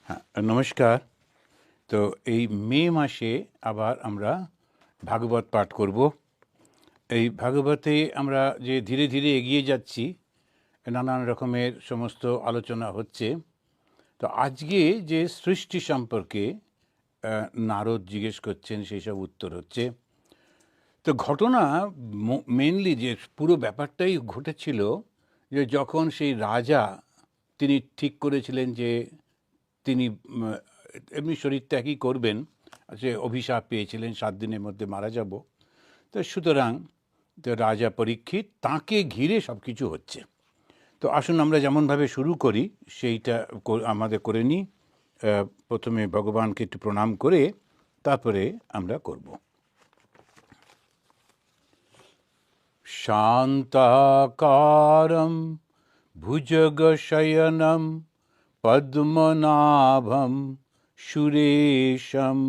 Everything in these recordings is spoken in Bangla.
হ্যাঁ, নমস্কার। তো এই মে মাসে আবার আমরা ভাগবত পাঠ করব। এই ভাগবতে আমরা যে ধীরে ধীরে এগিয়ে যাচ্ছি, নানান রকমের সমস্ত আলোচনা হচ্ছে। তো আজকে যে সৃষ্টি সম্পর্কে নারদ জিজ্ঞেস করছেন, সেই সব উত্তর হচ্ছে। তো ঘটনা মেনলি যে পুরো ব্যাপারটাই ঘটেছিল যে যখন সেই রাজা তিনি ঠিক করেছিলেন যে তিনি এমনি শরীর ত্যাগই করবেন, সে অভিশাপ পেয়েছিলেন 7 দিনের মধ্যে মারা যাব। তো সুতরাং তো রাজা পরীক্ষিত, তাঁকে ঘিরে সব কিছু হচ্ছে। তো আসুন আমরা যেমনভাবে শুরু করি সেইটা আমাদের করে নিই। প্রথমে ভগবানকে একটু প্রণাম করে তারপরে আমরা করব। শান্তাকারম ভুজগশয়নম পদ্মনাভম সুরেশম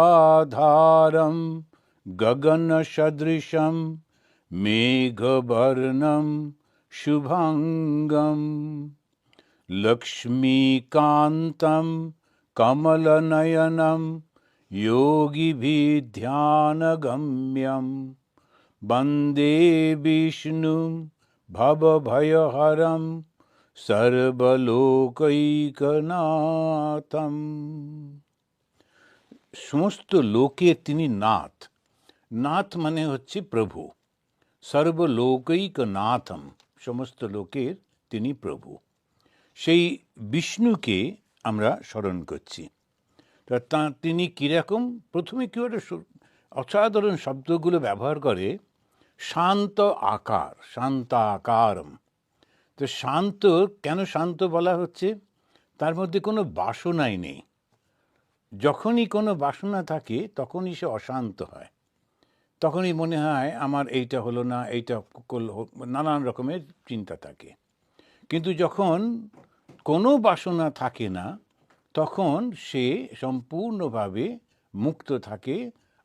विश्वाधारं गगनसदृशं मेघवर्णं शुभांगं लक्ष्मीकान्तं कमलनयनं योगिभिर्ध्यानगम्यं वन्दे विष्णुं भवभयहरं सर्वलोकैकनाथं। সমস্ত লোকের তিনি নাথ। নাথ মানে হচ্ছে প্রভু। সর্বলোকৈক নাথম, সমস্ত লোকের তিনি প্রভু। সেই বিষ্ণুকে আমরা স্মরণ করছি। তিনি কীরকম, প্রথমে কী একটা অসাধারণ শব্দগুলো ব্যবহার করে, শান্ত আকার, শান্তাকারম। তো শান্ত কেন শান্ত বলা হচ্ছে? তার মধ্যে কোনো বাসনাই নেই। যখনই কোনো বাসনা থাকে তখনই সে অশান্ত হয়, তখনই মনে হয় আমার এইটা হলো না, এইটা নানান রকমের চিন্তা থাকে। কিন্তু যখন কোনো বাসনা থাকে না তখন সে সম্পূর্ণভাবে মুক্ত থাকে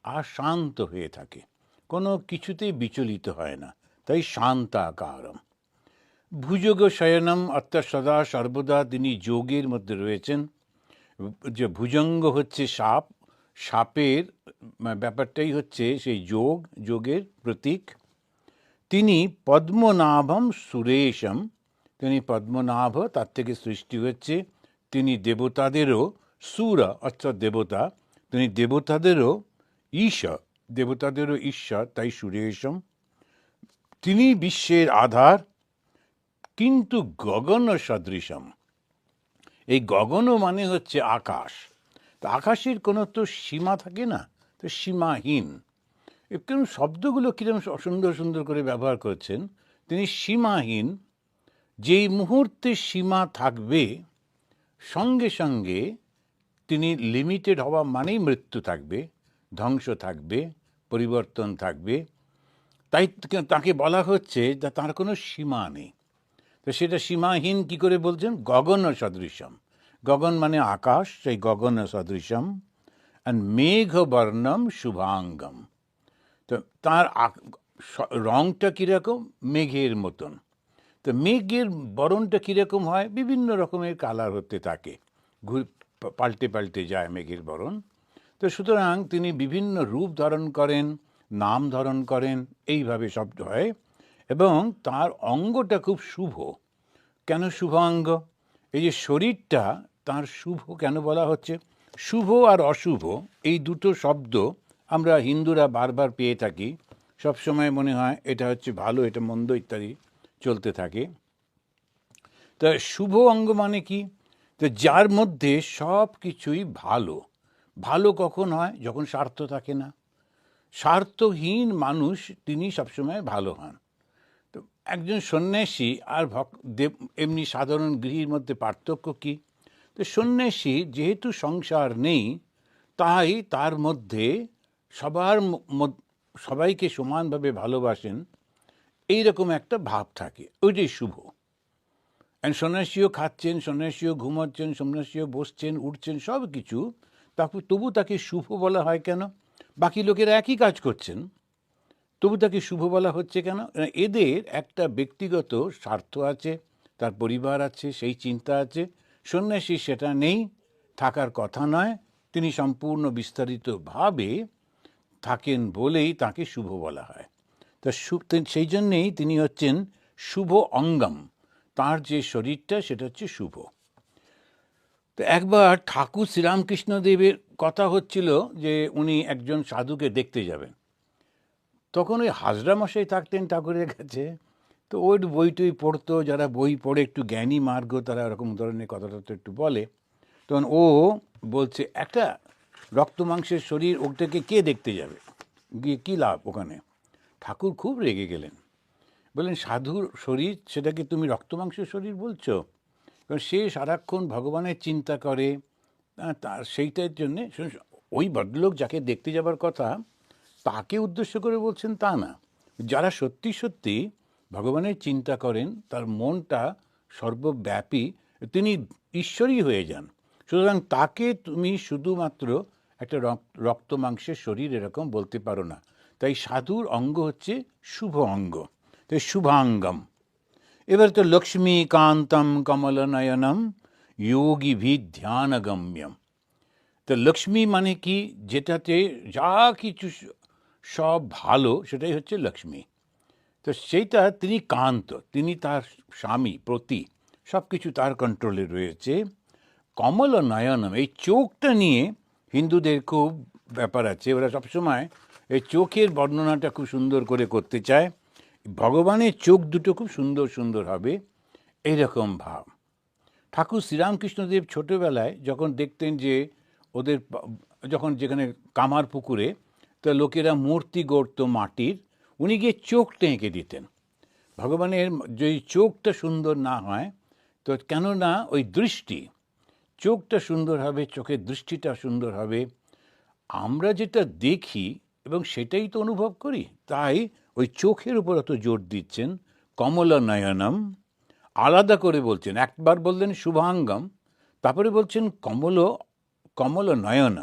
আর শান্ত হয়ে থাকে, কোনো কিছুতেই বিচলিত হয় না। তাই শান্তাকারম। ভুজগ শয়নম, অর্থাৎ সদা সর্বদা তিনি যোগের মধ্যে রয়েছেন। যে ভুজঙ্গ হচ্ছে সাপ, সাপের ব্যাপারটাই হচ্ছে সেই যোগের প্রতীক। তিনি পদ্মনাভম সুরেশম, তিনি পদ্মনাভ, তার থেকে সৃষ্টি হচ্ছে। তিনি দেবতাদেরও সুরা অর্থাৎ দেবতা, তিনি দেবতাদেরও দেবতাদেরও ঈশ্বর, তাই সুরেশম। তিনি বিশ্বের আধার, কিন্তু গগন সদৃশম। এই গগনও মানে হচ্ছে আকাশ। তো আকাশের কোনো তো সীমা থাকে না, তো সীমাহীন। কেন শব্দগুলো কীরকম সুন্দর সুন্দর করে ব্যবহার করছেন। তিনি সীমাহীন, যেই মুহূর্তে সীমা থাকবে সঙ্গে সঙ্গে তিনি লিমিটেড হওয়া মানেই মৃত্যু থাকবে, ধ্বংস থাকবে, পরিবর্তন থাকবে। তাই তাকে বলা হচ্ছে যে তার কোনো সীমা নেই। তো সেটা সীমাহীন কি করে বলছেন? গগন সদৃশম। গগন মানে আকাশ, সেই গগন সদৃশম। অ্যান্ড মেঘবর্ণম শুভাঙ্গম। তো তার রংটা কীরকম? মেঘের মতন। তো মেঘের বরণটা কীরকম হয়? বিভিন্ন রকমের কালার হতে থাকে, পাল্টে পাল্টে যায় মেঘের বরণ। তো সুতরাং তিনি বিভিন্ন রূপ ধারণ করেন, নাম ধারণ করেন, এইভাবে শব্দ হয়। এবং তার অঙ্গটা খুব শুভ। কেন শুভাঙ্গ? এই যে শরীরটা তার শুভ কেন বলা হচ্ছে? শুভ আর অশুভ এই দুটো শব্দ আমরা হিন্দুরা বারবার পেয়ে থাকি। সবসময় মনে হয় এটা হচ্ছে ভালো, এটা মন্দ ইত্যাদি চলতে থাকে। তা শুভ অঙ্গ মানে কি? তো যার মধ্যে সব কিছুই ভালো। ভালো কখন হয়? যখন স্বার্থ থাকে না। স্বার্থহীন মানুষ তিনি সবসময় ভালো হন। তো একজন সন্ন্যাসী আর এমনি সাধারণ গৃহীর মধ্যে পার্থক্য কী? তো সন্ন্যাসী যেহেতু সংসার নেই, তাই তার মধ্যে সবাইকে সমানভাবে ভালোবাসেন, এইরকম একটা ভাব থাকে, ওইটাই শুভ। সন্ন্যাসীও খাচ্ছেন, সন্ন্যাসীও ঘুমাচ্ছেন, সন্ন্যাসীও বসছেন, উঠছেন, সব কিছু। তবু তাকে শুভ বলা হয় কেন? বাকি লোকেরা একই কাজ করছেন, তবু তাকে শুভ বলা হচ্ছে কেন? এদের একটা ব্যক্তিগত স্বার্থ আছে, তার পরিবার আছে, সেই চিন্তা আছে, সন্ন্যাসী সেটা নেই, থাকার কথা নয়। তিনি সম্পূর্ণ বিস্তারিতভাবে থাকেন বলেই তাকে শুভ বলা হয়। তা সেই জন্যেই তিনি হচ্ছেন শুভ অঙ্গম, তার যে শরীরটা সেটা হচ্ছে শুভ। তো একবার ঠাকুর শ্রীরামকৃষ্ণদেবের কথা হচ্ছিল যে উনি একজন সাধুকে দেখতে যাবেন। তখন ওই হাজরা মশাই থাকতেন ঠাকুরের কাছে, তো ওই বই টই পড়তো, যারা বই পড়ে একটু জ্ঞানী মার্গ তারা এরকম ধরনের কথাটা তো একটু বলে। তখন ও বলছে, একটা রক্ত মাংসের শরীর, ওটাকে কে দেখতে যাবে, গিয়ে কী লাভ ওখানে? ঠাকুর খুব রেগে গেলেন, বললেন সাধুর শরীর সেটাকে তুমি রক্ত মাংসের শরীর বলছো? কারণ সে সারাক্ষণ ভগবানের চিন্তা করে, তার সেইটার জন্যে ওই ভদ্রলোক যাকে দেখতে যাবার কথা তাকে উদ্দেশ্য করে বলছেন তা না, যারা সত্যি সত্যি ভগবানের চিন্তা করেন, তার মনটা সর্বব্যাপী, তিনি ঈশ্বরই হয়ে যান। সুতরাং তাকে তুমি শুধুমাত্র একটা রক্ত মাংসের শরীর এরকম বলতে পারো না। তাই সাধুর অঙ্গ হচ্ছে শুভ অঙ্গ, তাই শুভাঙ্গম। এবার তো লক্ষ্মীকান্তম কমলনয়নম যোগীভি ধ্যানগম্যম। তো লক্ষ্মী মানে কি? যেটাতে যা কিছু সব ভালো সেটাই হচ্ছে লক্ষ্মী। তো সেইটা তিনি কান্ত, তিনি তার স্বামী প্রতি সব কিছু তার কন্ট্রোলে রয়েছে। কমল নয়নম, এই চোখটা নিয়ে হিন্দুদের খুব ব্যাপার আছে, ওরা সবসময় এই চোখের বর্ণনাটা খুব সুন্দর করে করতে চায়। ভগবানের চোখ দুটো খুব সুন্দর সুন্দর হবে, এইরকম ভাব। ঠাকুর শ্রীরামকৃষ্ণদেব ছোটোবেলায় যখন দেখতেন যে ওদের যখন যেখানে কামার পুকুরে তো লোকেরা মূর্তি গড়ত মাটির, উনি গিয়ে চোখটা এঁকে দিতেন। ভগবানের যদি চোখটা সুন্দর না হয় তো কেননা ওই দৃষ্টি, চোখটা সুন্দর হবে, চোখের দৃষ্টিটা সুন্দর হবে, আমরা যেটা দেখি এবং সেটাই তো অনুভব করি। তাই ওই চোখের উপর অত জোর দিচ্ছেন। কমল নয়নম, আলাদা করে বলছেন, একবার বললেন শুভাঙ্গম, তারপরে বলছেন কমল নয়ন।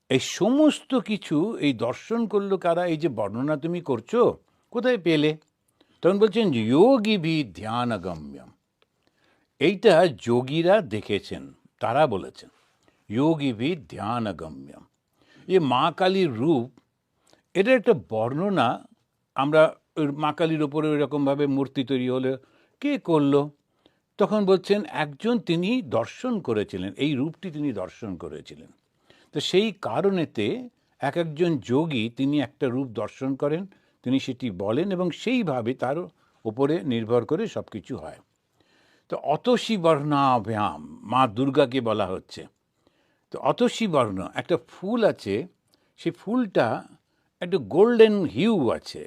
এই সমস্ত কিছু এই দর্শন করলো কারা? এই যে বর্ণনা তুমি করছো কোথায় পেলে? তখন বলছেন যোগীভি ধ্যানগম্যম, এইটা যোগীরা দেখেছেন, তারা বলেছেন যোগীভি ধ্যানগম্যম। এই মা কালীর রূপ, এটা একটা বর্ণনা। আমরা মা কালীর ওপরে ওইরকমভাবে মূর্তি তৈরি হলে কে করলো? তখন বলছেন একজন তিনি দর্শন করেছিলেন, এই রূপটি তিনি দর্শন করেছিলেন। তো সেই কারণেতে এক একজন যোগী তিনি একটা রূপ দর্শন করেন, তিনি সেটি বলেন এবং সেইভাবে তার উপরে নির্ভর করে সব কিছু হয়। তো অতসী বর্ণাভ্যাম, মা দুর্গাকে বলা হচ্ছে। তো অতসী বর্ণ, একটা ফুল আছে, সেই ফুলটা একটু গোল্ডেন হিউ আছে,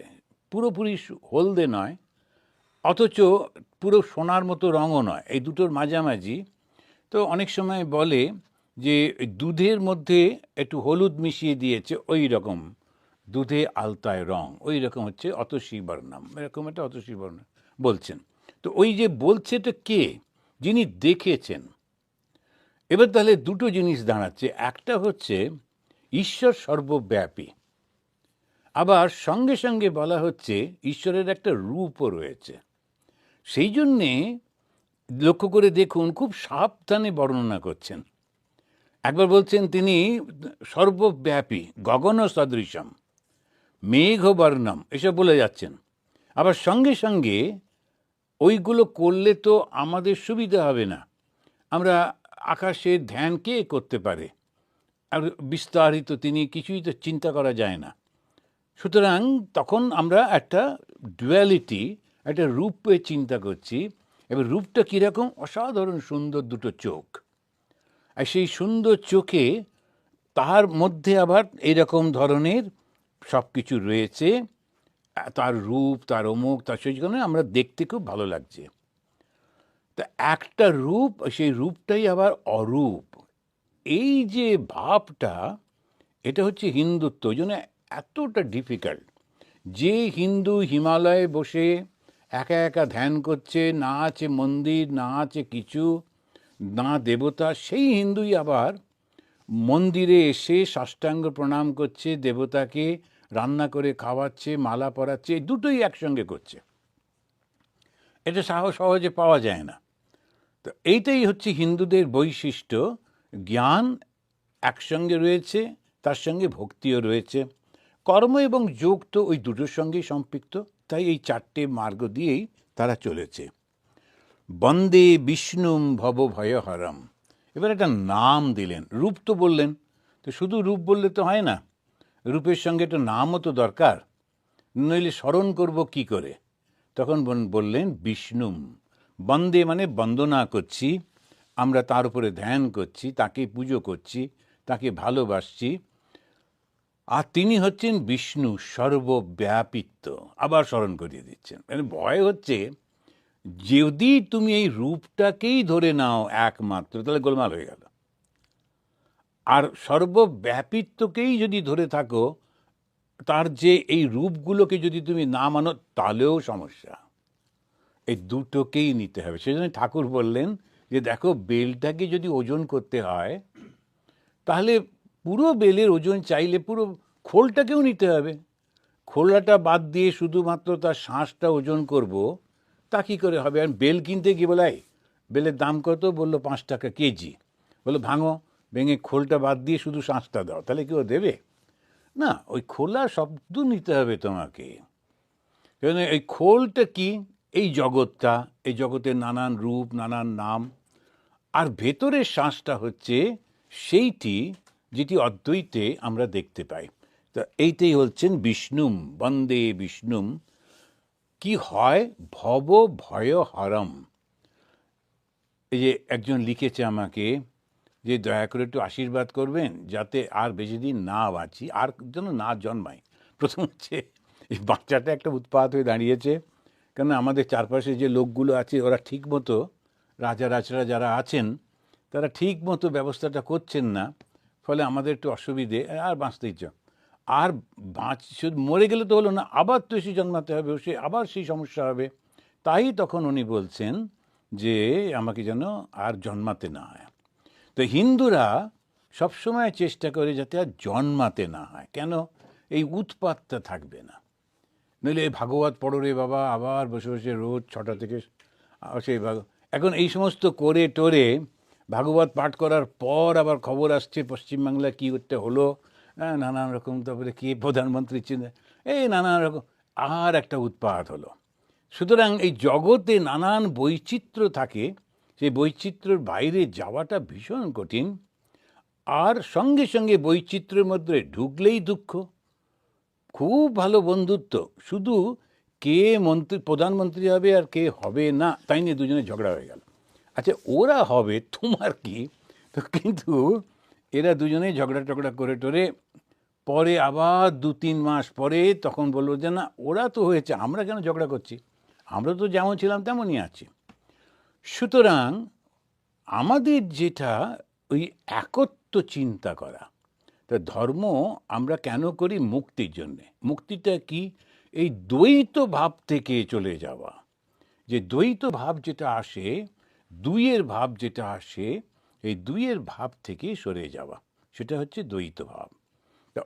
পুরোপুরি হলদে নয়, অথচ পুরো সোনার মতো রঙও নয়, এই দুটোর মাঝামাঝি। তো অনেক সময় বলে যে দুধের মধ্যে একটু হলুদ মিশিয়ে দিয়েছে, ওই রকম দুধে আলতায় রং, ওই রকম হচ্ছে অতসী বর্ণম, এরকম একটা অতসী বর্ণ বলছেন। তো ওই যে বলছে তো কে? যিনি দেখেছেন। এবার তাহলে দুটো জিনিস দাঁড়াচ্ছে, একটা হচ্ছে ঈশ্বর সর্বব্যাপী, আবার সঙ্গে সঙ্গে বলা হচ্ছে ঈশ্বরের একটা রূপও রয়েছে। সেই জন্যে লক্ষ্য করে দেখুন, খুব সাবধানে বর্ণনা করছেন। একবার বলছেন তিনি সর্বব্যাপী, গগন সদৃশম, মেঘবর্ণম, এসব বলে যাচ্ছেন। আবার সঙ্গে সঙ্গে ওইগুলো করলে তো আমাদের সুবিধা হবে না, আমরা আকাশের ধ্যান কে করতে পারে? আর বিস্তারিত তিনি কিছুই তো চিন্তা করা যায় না। সুতরাং তখন আমরা একটা ডুয়ালিটি, একটা রূপে চিন্তা করছি। এবার রূপটা কীরকম? অসাধারণ সুন্দর দুটো চোখ, আর সেই সুন্দর চোখে তার মধ্যে আবার এইরকম ধরনের সব কিছু রয়েছে, তার রূপ, তার অমুক, তার সেই জন্য আমরা দেখতে খুব ভালো লাগছে। তা একটা রূপ, সেই রূপটাই আবার অরূপ, এই যে ভাবটা, এটা হচ্ছে হিন্দুত্ব। ওই জন্য এতটা ডিফিকাল্ট। যে হিন্দু হিমালয়ে বসে একা একা ধ্যান করছে, না আছে মন্দির, না আছে কিছু, না দেবতা, সেই হিন্দুই আবার মন্দিরে এসে সাষ্টাঙ্গ প্রণাম করছে, দেবতাকে রান্না করে খাওয়াচ্ছে, মালা পরাচ্ছে, দুটোই একসঙ্গে করছে। এটা সহজে পাওয়া যায় না। তো তো এইটাই হচ্ছে হিন্দুদের বৈশিষ্ট্য। জ্ঞান একসঙ্গে রয়েছে, তার সঙ্গে ভক্তিও রয়েছে। কর্ম এবং যোগ তো ওই দুটোর সঙ্গেই সম্পৃক্ত, তাই এই চারটে মার্গ দিয়েই তারা চলেছে। বন্দে বিষ্ণুম ভব ভয়হরম, এবার একটা নাম দিলেন, রূপ তো বললেন, তো শুধু রূপ বললে তো হয় না, রূপের সঙ্গে একটা নামও তো দরকার, নইলে স্মরণ করব কি করে। তখন বললেন বিষ্ণুম, বন্দে মানে বন্দনা করছি, আমরা তার উপরে ধ্যান করছি, তাকে পুজো করছি, তাকে ভালোবাসছি। আর তিনি হচ্ছেন বিষ্ণু সর্বব্যাপিত্ব, আবার স্মরণ করিয়ে দিচ্ছেন। মানে ভয় হচ্ছে যদি তুমি এই রূপটাকেই ধরে নাও একমাত্র, তাহলে গোলমাল হয়ে গেল। আর সর্বব্যাপিত্বকেই যদি ধরে থাকো, তার যে এই রূপগুলোকে যদি তুমি না মানো, তাহলেও সমস্যা। এই দুটোকেই নিতে হবে। সেজন্য ঠাকুর বললেন যে দেখো, বেলটাকে যদি ওজন করতে হয়, তাহলে পুরো বেলের ওজন চাইলে পুরো খোলটাকেও নিতে হবে। খোলাটা বাদ দিয়ে শুধুমাত্র তার শাঁসটা ওজন করব, তা কী করে হবে? আর বেল কিনতে গিয়ে বলে, বেলের দাম কত? বললো 5 টাকা কেজি। বললো ভাঙো, ভেঙে খোলটা বাদ দিয়ে শুধু শাঁসটা দাও, তাহলে কি ও দেবে? না, ওই খোলা শব্দ নিতে হবে তোমাকে। এই খোলটা কি? এই জগৎটা, এই জগতের নানান রূপ, নানান নাম। আর ভেতরের শ্বাসটা হচ্ছে সেইটি যেটি অদ্বৈতে আমরা দেখতে পাই। তা এইটাই হচ্ছেন বিষ্ণুম, বন্দে বিষ্ণুম। কি হয়? ভব ভয় হরম। এই যে একজন লিখেছে আমাকে যে দয়া করে একটু আশীর্বাদ করবেন যাতে আর বেশি দিন না বাঁচি, আর যেন না জন্মাই। প্রথম হচ্ছে এই বাচ্চাটা একটা উৎপাত হয়ে দাঁড়িয়েছে, কেন আমাদের চারপাশে যে লোকগুলো আছে ওরা ঠিক মতো, রাজা রাজরা যারা আছেন তারা ঠিক মতো ব্যবস্থাটা করছেন না, ফলে আমাদের একটু অসুবিধে। আর বাঁচতে ইচ্ছা, আর মরে গেলে তো হলো না, আবার তো এসে জন্মাতে হবে, সে আবার সেই সমস্যা হবে। তাই তখন উনি বলছেন যে আমাকে যেন আর জন্মাতে না হয়। তো হিন্দুরা সবসময় চেষ্টা করে যাতে আর জন্মাতে না হয়। কেন? এই উৎপাতটা থাকবে না। নইলে ভাগবত পড়ো রে বাবা, আবার বসে বসে রোজ 6টা থেকে সেই এখন এই সমস্ত করে টোরে ভাগবত পাঠ করার পর আবার খবর আসছে পশ্চিমবাংলা কী করতে হলো, নানান রকম, তারপরে কে প্রধানমন্ত্রী ছিল, এই নানান রকম, আর একটা উৎপাত হলো। সুতরাং এই জগতে নানান বৈচিত্র্য থাকে, সেই বৈচিত্র্যের বাইরে যাওয়াটা ভীষণ কঠিন। আর সঙ্গে সঙ্গে বৈচিত্র্যের মধ্যে ঢুকলেই দুঃখ। খুব ভালো বন্ধুত্ব, শুধু কে প্রধানমন্ত্রী হবে আর কে হবে না তাই নিয়ে দুজনে ঝগড়া হয়ে গেল। আচ্ছা, ওরা হবে, তোমার কি? তো কিন্তু এরা দুজনেই ঝগড়া টগড়া করে টোরে পরে আবার 2-3 মাস পরে তখন বললো যে না, ওরা তো হয়েছে, আমরা কেন ঝগড়া করছি, আমরা তো যেমন ছিলাম তেমনই আছি। সুতরাং আমাদের যেটা ওই একত্ব চিন্তা করা, তা ধর্ম আমরা কেন করি? মুক্তির জন্যে। মুক্তিটা কি? এই দ্বৈত ভাব থেকে চলে যাওয়া। যে দ্বৈত ভাব যেটা আসে, দুইয়ের ভাব যেটা আসে, এই দুইয়ের ভাব থেকে সরে যাওয়া, সেটা হচ্ছে দ্বৈত ভাব।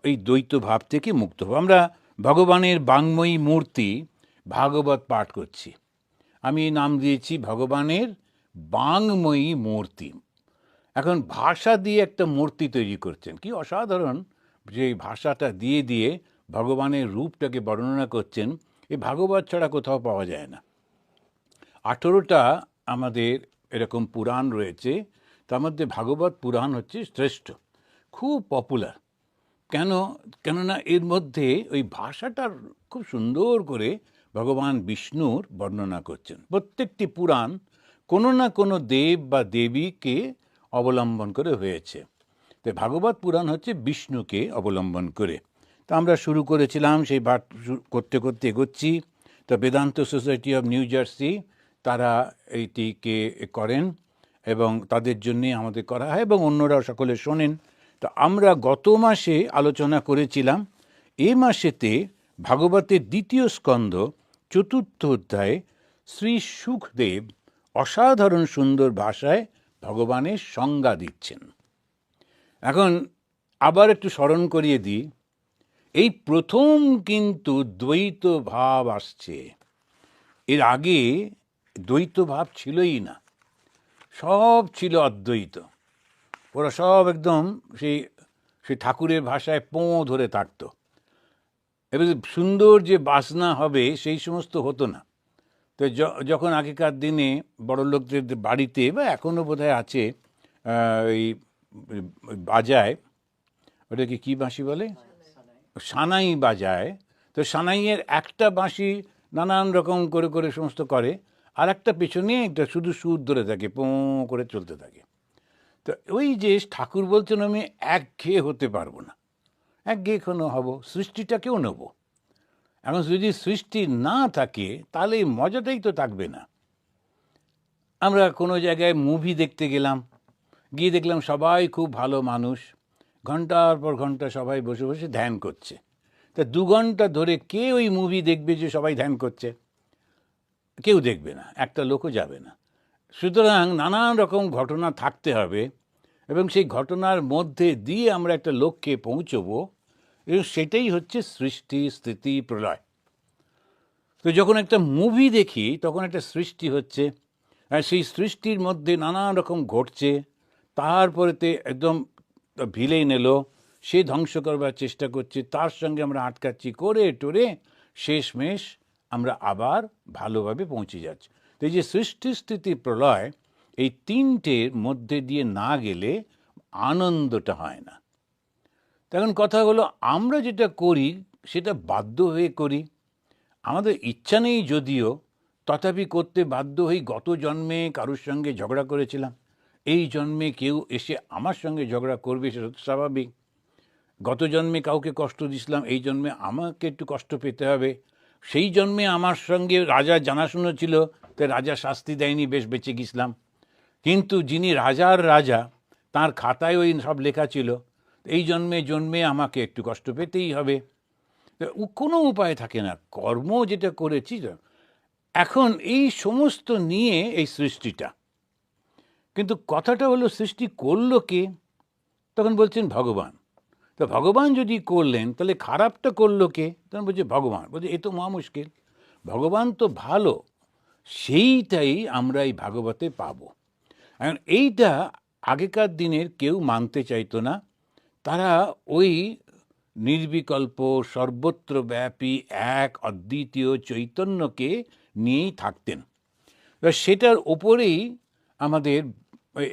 এই দ্বৈত ভাব থেকে মুক্ত হব। আমরা ভগবানের বাংময়ী মূর্তি ভাগবত পাঠ করছি, আমি নাম দিয়েছি ভগবানের বাংময়ী মূর্তি। এখন ভাষা দিয়ে একটা মূর্তি তৈরি করছেন, কি অসাধারণ! যে ভাষাটা দিয়ে দিয়ে ভগবানের রূপটাকে বর্ণনা করছেন, এই ভাগবত ছাড়া কোথাও পাওয়া যায় না। 18টা আমাদের এরকম পুরাণ রয়েছে, তার মধ্যে ভাগবত পুরাণ হচ্ছে শ্রেষ্ঠ, খুব পপুলার। কেননা এর মধ্যে ওই ভাষাটার খুব সুন্দর করে ভগবান বিষ্ণুর বর্ণনা করছেন। প্রত্যেকটি পুরাণ কোনো না কোনো দেব বা দেবীকে অবলম্বন করে হয়েছে। তো ভাগবত পুরাণ হচ্ছে বিষ্ণুকে অবলম্বন করে। তা আমরা শুরু করেছিলাম, সেই পাঠ করতে করতে এগোচ্ছি। তো Vedanta society of new jersey তারা এইটিকে করেন এবং তাদের জন্যে আমাদের করা হয় এবং অন্যরাও সকলে শোনেন। তো আমরা গত মাসে আলোচনা করেছিলাম, এই মাসেতে ভাগবতের 2য় স্কন্ধ 4র্থ অধ্যায়ে শ্রী সুখদেব অসাধারণ সুন্দর ভাষায় ভগবানের সংজ্ঞা দিচ্ছেন। এখন আবার একটু স্মরণ করিয়ে দিই, এই প্রথম কিন্তু দ্বৈত ভাব আসছে, এর আগে দ্বৈত ভাব ছিলই না। সব ছিল অদ্বৈত, ওরা সব একদম সেই সেই ঠাকুরের ভাষায় পোঁ ধরে থাকতো। এবার সুন্দর যে বাসনা হবে সেই সমস্ত হতো না। তো যখন আগেকার দিনে বড়লোকদের বাড়িতে, বা এখনও বোধহয় আছে, ওই বাজায়, ওটাকে কী বাঁশি বলে, সানাই বাজায়। তো সানাইয়ের একটা বাঁশি নানান রকম করে করে সমস্ত করে, আর একটা পেছনে একটা শুধু সুর ধরে থাকে, পোঁ করে চলতে থাকে। তো ওই যে ঠাকুর বলছেন আমি একঘেয়ে হতে পারবো না, একঘেয়ে কোনো হব, সৃষ্টিটাকেও নেব। এখন যদি সৃষ্টি না থাকে তাহলে এই মজাটাই তো থাকবে না। আমরা কোনো জায়গায় মুভি দেখতে গেলাম, গিয়ে দেখলাম সবাই খুব ভালো মানুষ, ঘন্টার পর ঘন্টা সবাই বসে বসে ধ্যান করছে। তা 2 ঘন্টা ধরে কে ওই মুভি দেখবে যে সবাই ধ্যান করছে? কেউ দেখবে না, একটা লোকও যাবে না। সুতরাং নানান রকম ঘটনা থাকতে হবে, এবং সেই ঘটনার মধ্যে দিয়ে আমরা একটা লক্ষ্যে পৌঁছবো, এবং সেটাই হচ্ছে সৃষ্টি, স্থিতি, প্রলয়। তো যখন একটা মুভি দেখি তখন একটা সৃষ্টি হচ্ছে, আর সেই সৃষ্টির মধ্যে নানান রকম ঘটছে, তারপরেতে একদম ভিলেন এলো, সে ধ্বংস করবার চেষ্টা করছে, তার সঙ্গে আমরা আটকাচ্ছি, করে টোরে শেষমেশ আমরা আবার ভালোভাবে পৌঁছে যাচ্ছি। তো এই যে সৃষ্টি, স্থিতি, প্রলয়, এই 3টের মধ্যে দিয়ে না গেলে আনন্দটা হয় না। তখন কথা হলো, আমরা যেটা করি সেটা বাধ্য হয়ে করি, আমাদের ইচ্ছা নেই যদিও, তথাপি করতে বাধ্য হই। গত জন্মে কারোর সঙ্গে ঝগড়া করেছিলাম, এই জন্মে কেউ এসে আমার সঙ্গে ঝগড়া করবে, সেটা তো স্বাভাবিক। গত জন্মে কাউকে কষ্ট দিয়েছিলাম, এই জন্মে আমাকে একটু কষ্ট পেতে হবে। সেই জন্মে আমার সঙ্গে রাজা জানাশুনো ছিল, তাই রাজা শাস্তি দেয়নি, বেশ বেঁচে গেছিলাম। কিন্তু যিনি রাজার রাজা, তার খাতায় ওই সব লেখা ছিল, এই জন্মে জন্মে আমাকে একটু কষ্ট পেতেই হবে। কোনো উপায় থাকে না, কর্ম যেটা করেছি। এখন এই সমস্ত নিয়ে এই সৃষ্টিটা, কিন্তু কথাটা হলো সৃষ্টি করলো কে? তখন বলছেন ভগবান। তো ভগবান যদি করলেন তাহলে খারাপটা করলো কে? তখন বলছে ভগবান। বলছে এ তো মহা মুশকিল, ভগবান তো ভালো, সেইটাই আমরা এই ভাগবতে পাবো। এখন এইটা আগেকার দিনের কেউ মানতে চাইতো না, তারা ওই নির্বিকল্প সর্বত্র ব্যাপী এক অদ্বিতীয় চৈতন্যকে নিয়েই থাকতেন। সেটার ওপরেই আমাদের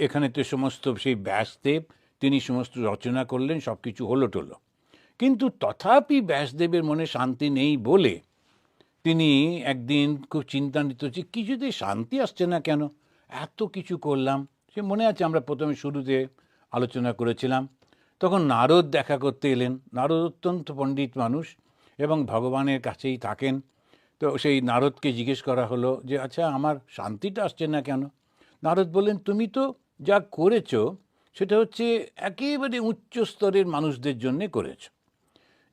এখানে তো সমস্ত সেই ব্যাসদেব, তিনি সমস্ত রচনা করলেন, সব কিছু হলো টলো। কিন্তু তথাপি ব্যাসদেবের মনে শান্তি নেই বলে তিনি একদিন খুব চিন্তান্বিত, যে কিছুতেই শান্তি আসছে না কেন, এত কিছু করলাম। সে মনে আছে আমরা প্রথমে শুরুতে আলোচনা করেছিলাম, তখন নারদ দেখা করতে এলেন। নারদ অত্যন্ত পণ্ডিত মানুষ এবং ভগবানের কাছেই থাকেন। তো সেই নারদকে জিজ্ঞেস করা হলো যে আচ্ছা আমার শান্তিটা আসছে না কেন? নারদ বললেন, তুমি তো যা করেছো সেটা হচ্ছে একেবারে উচ্চ স্তরের মানুষদের জন্যে করেছো,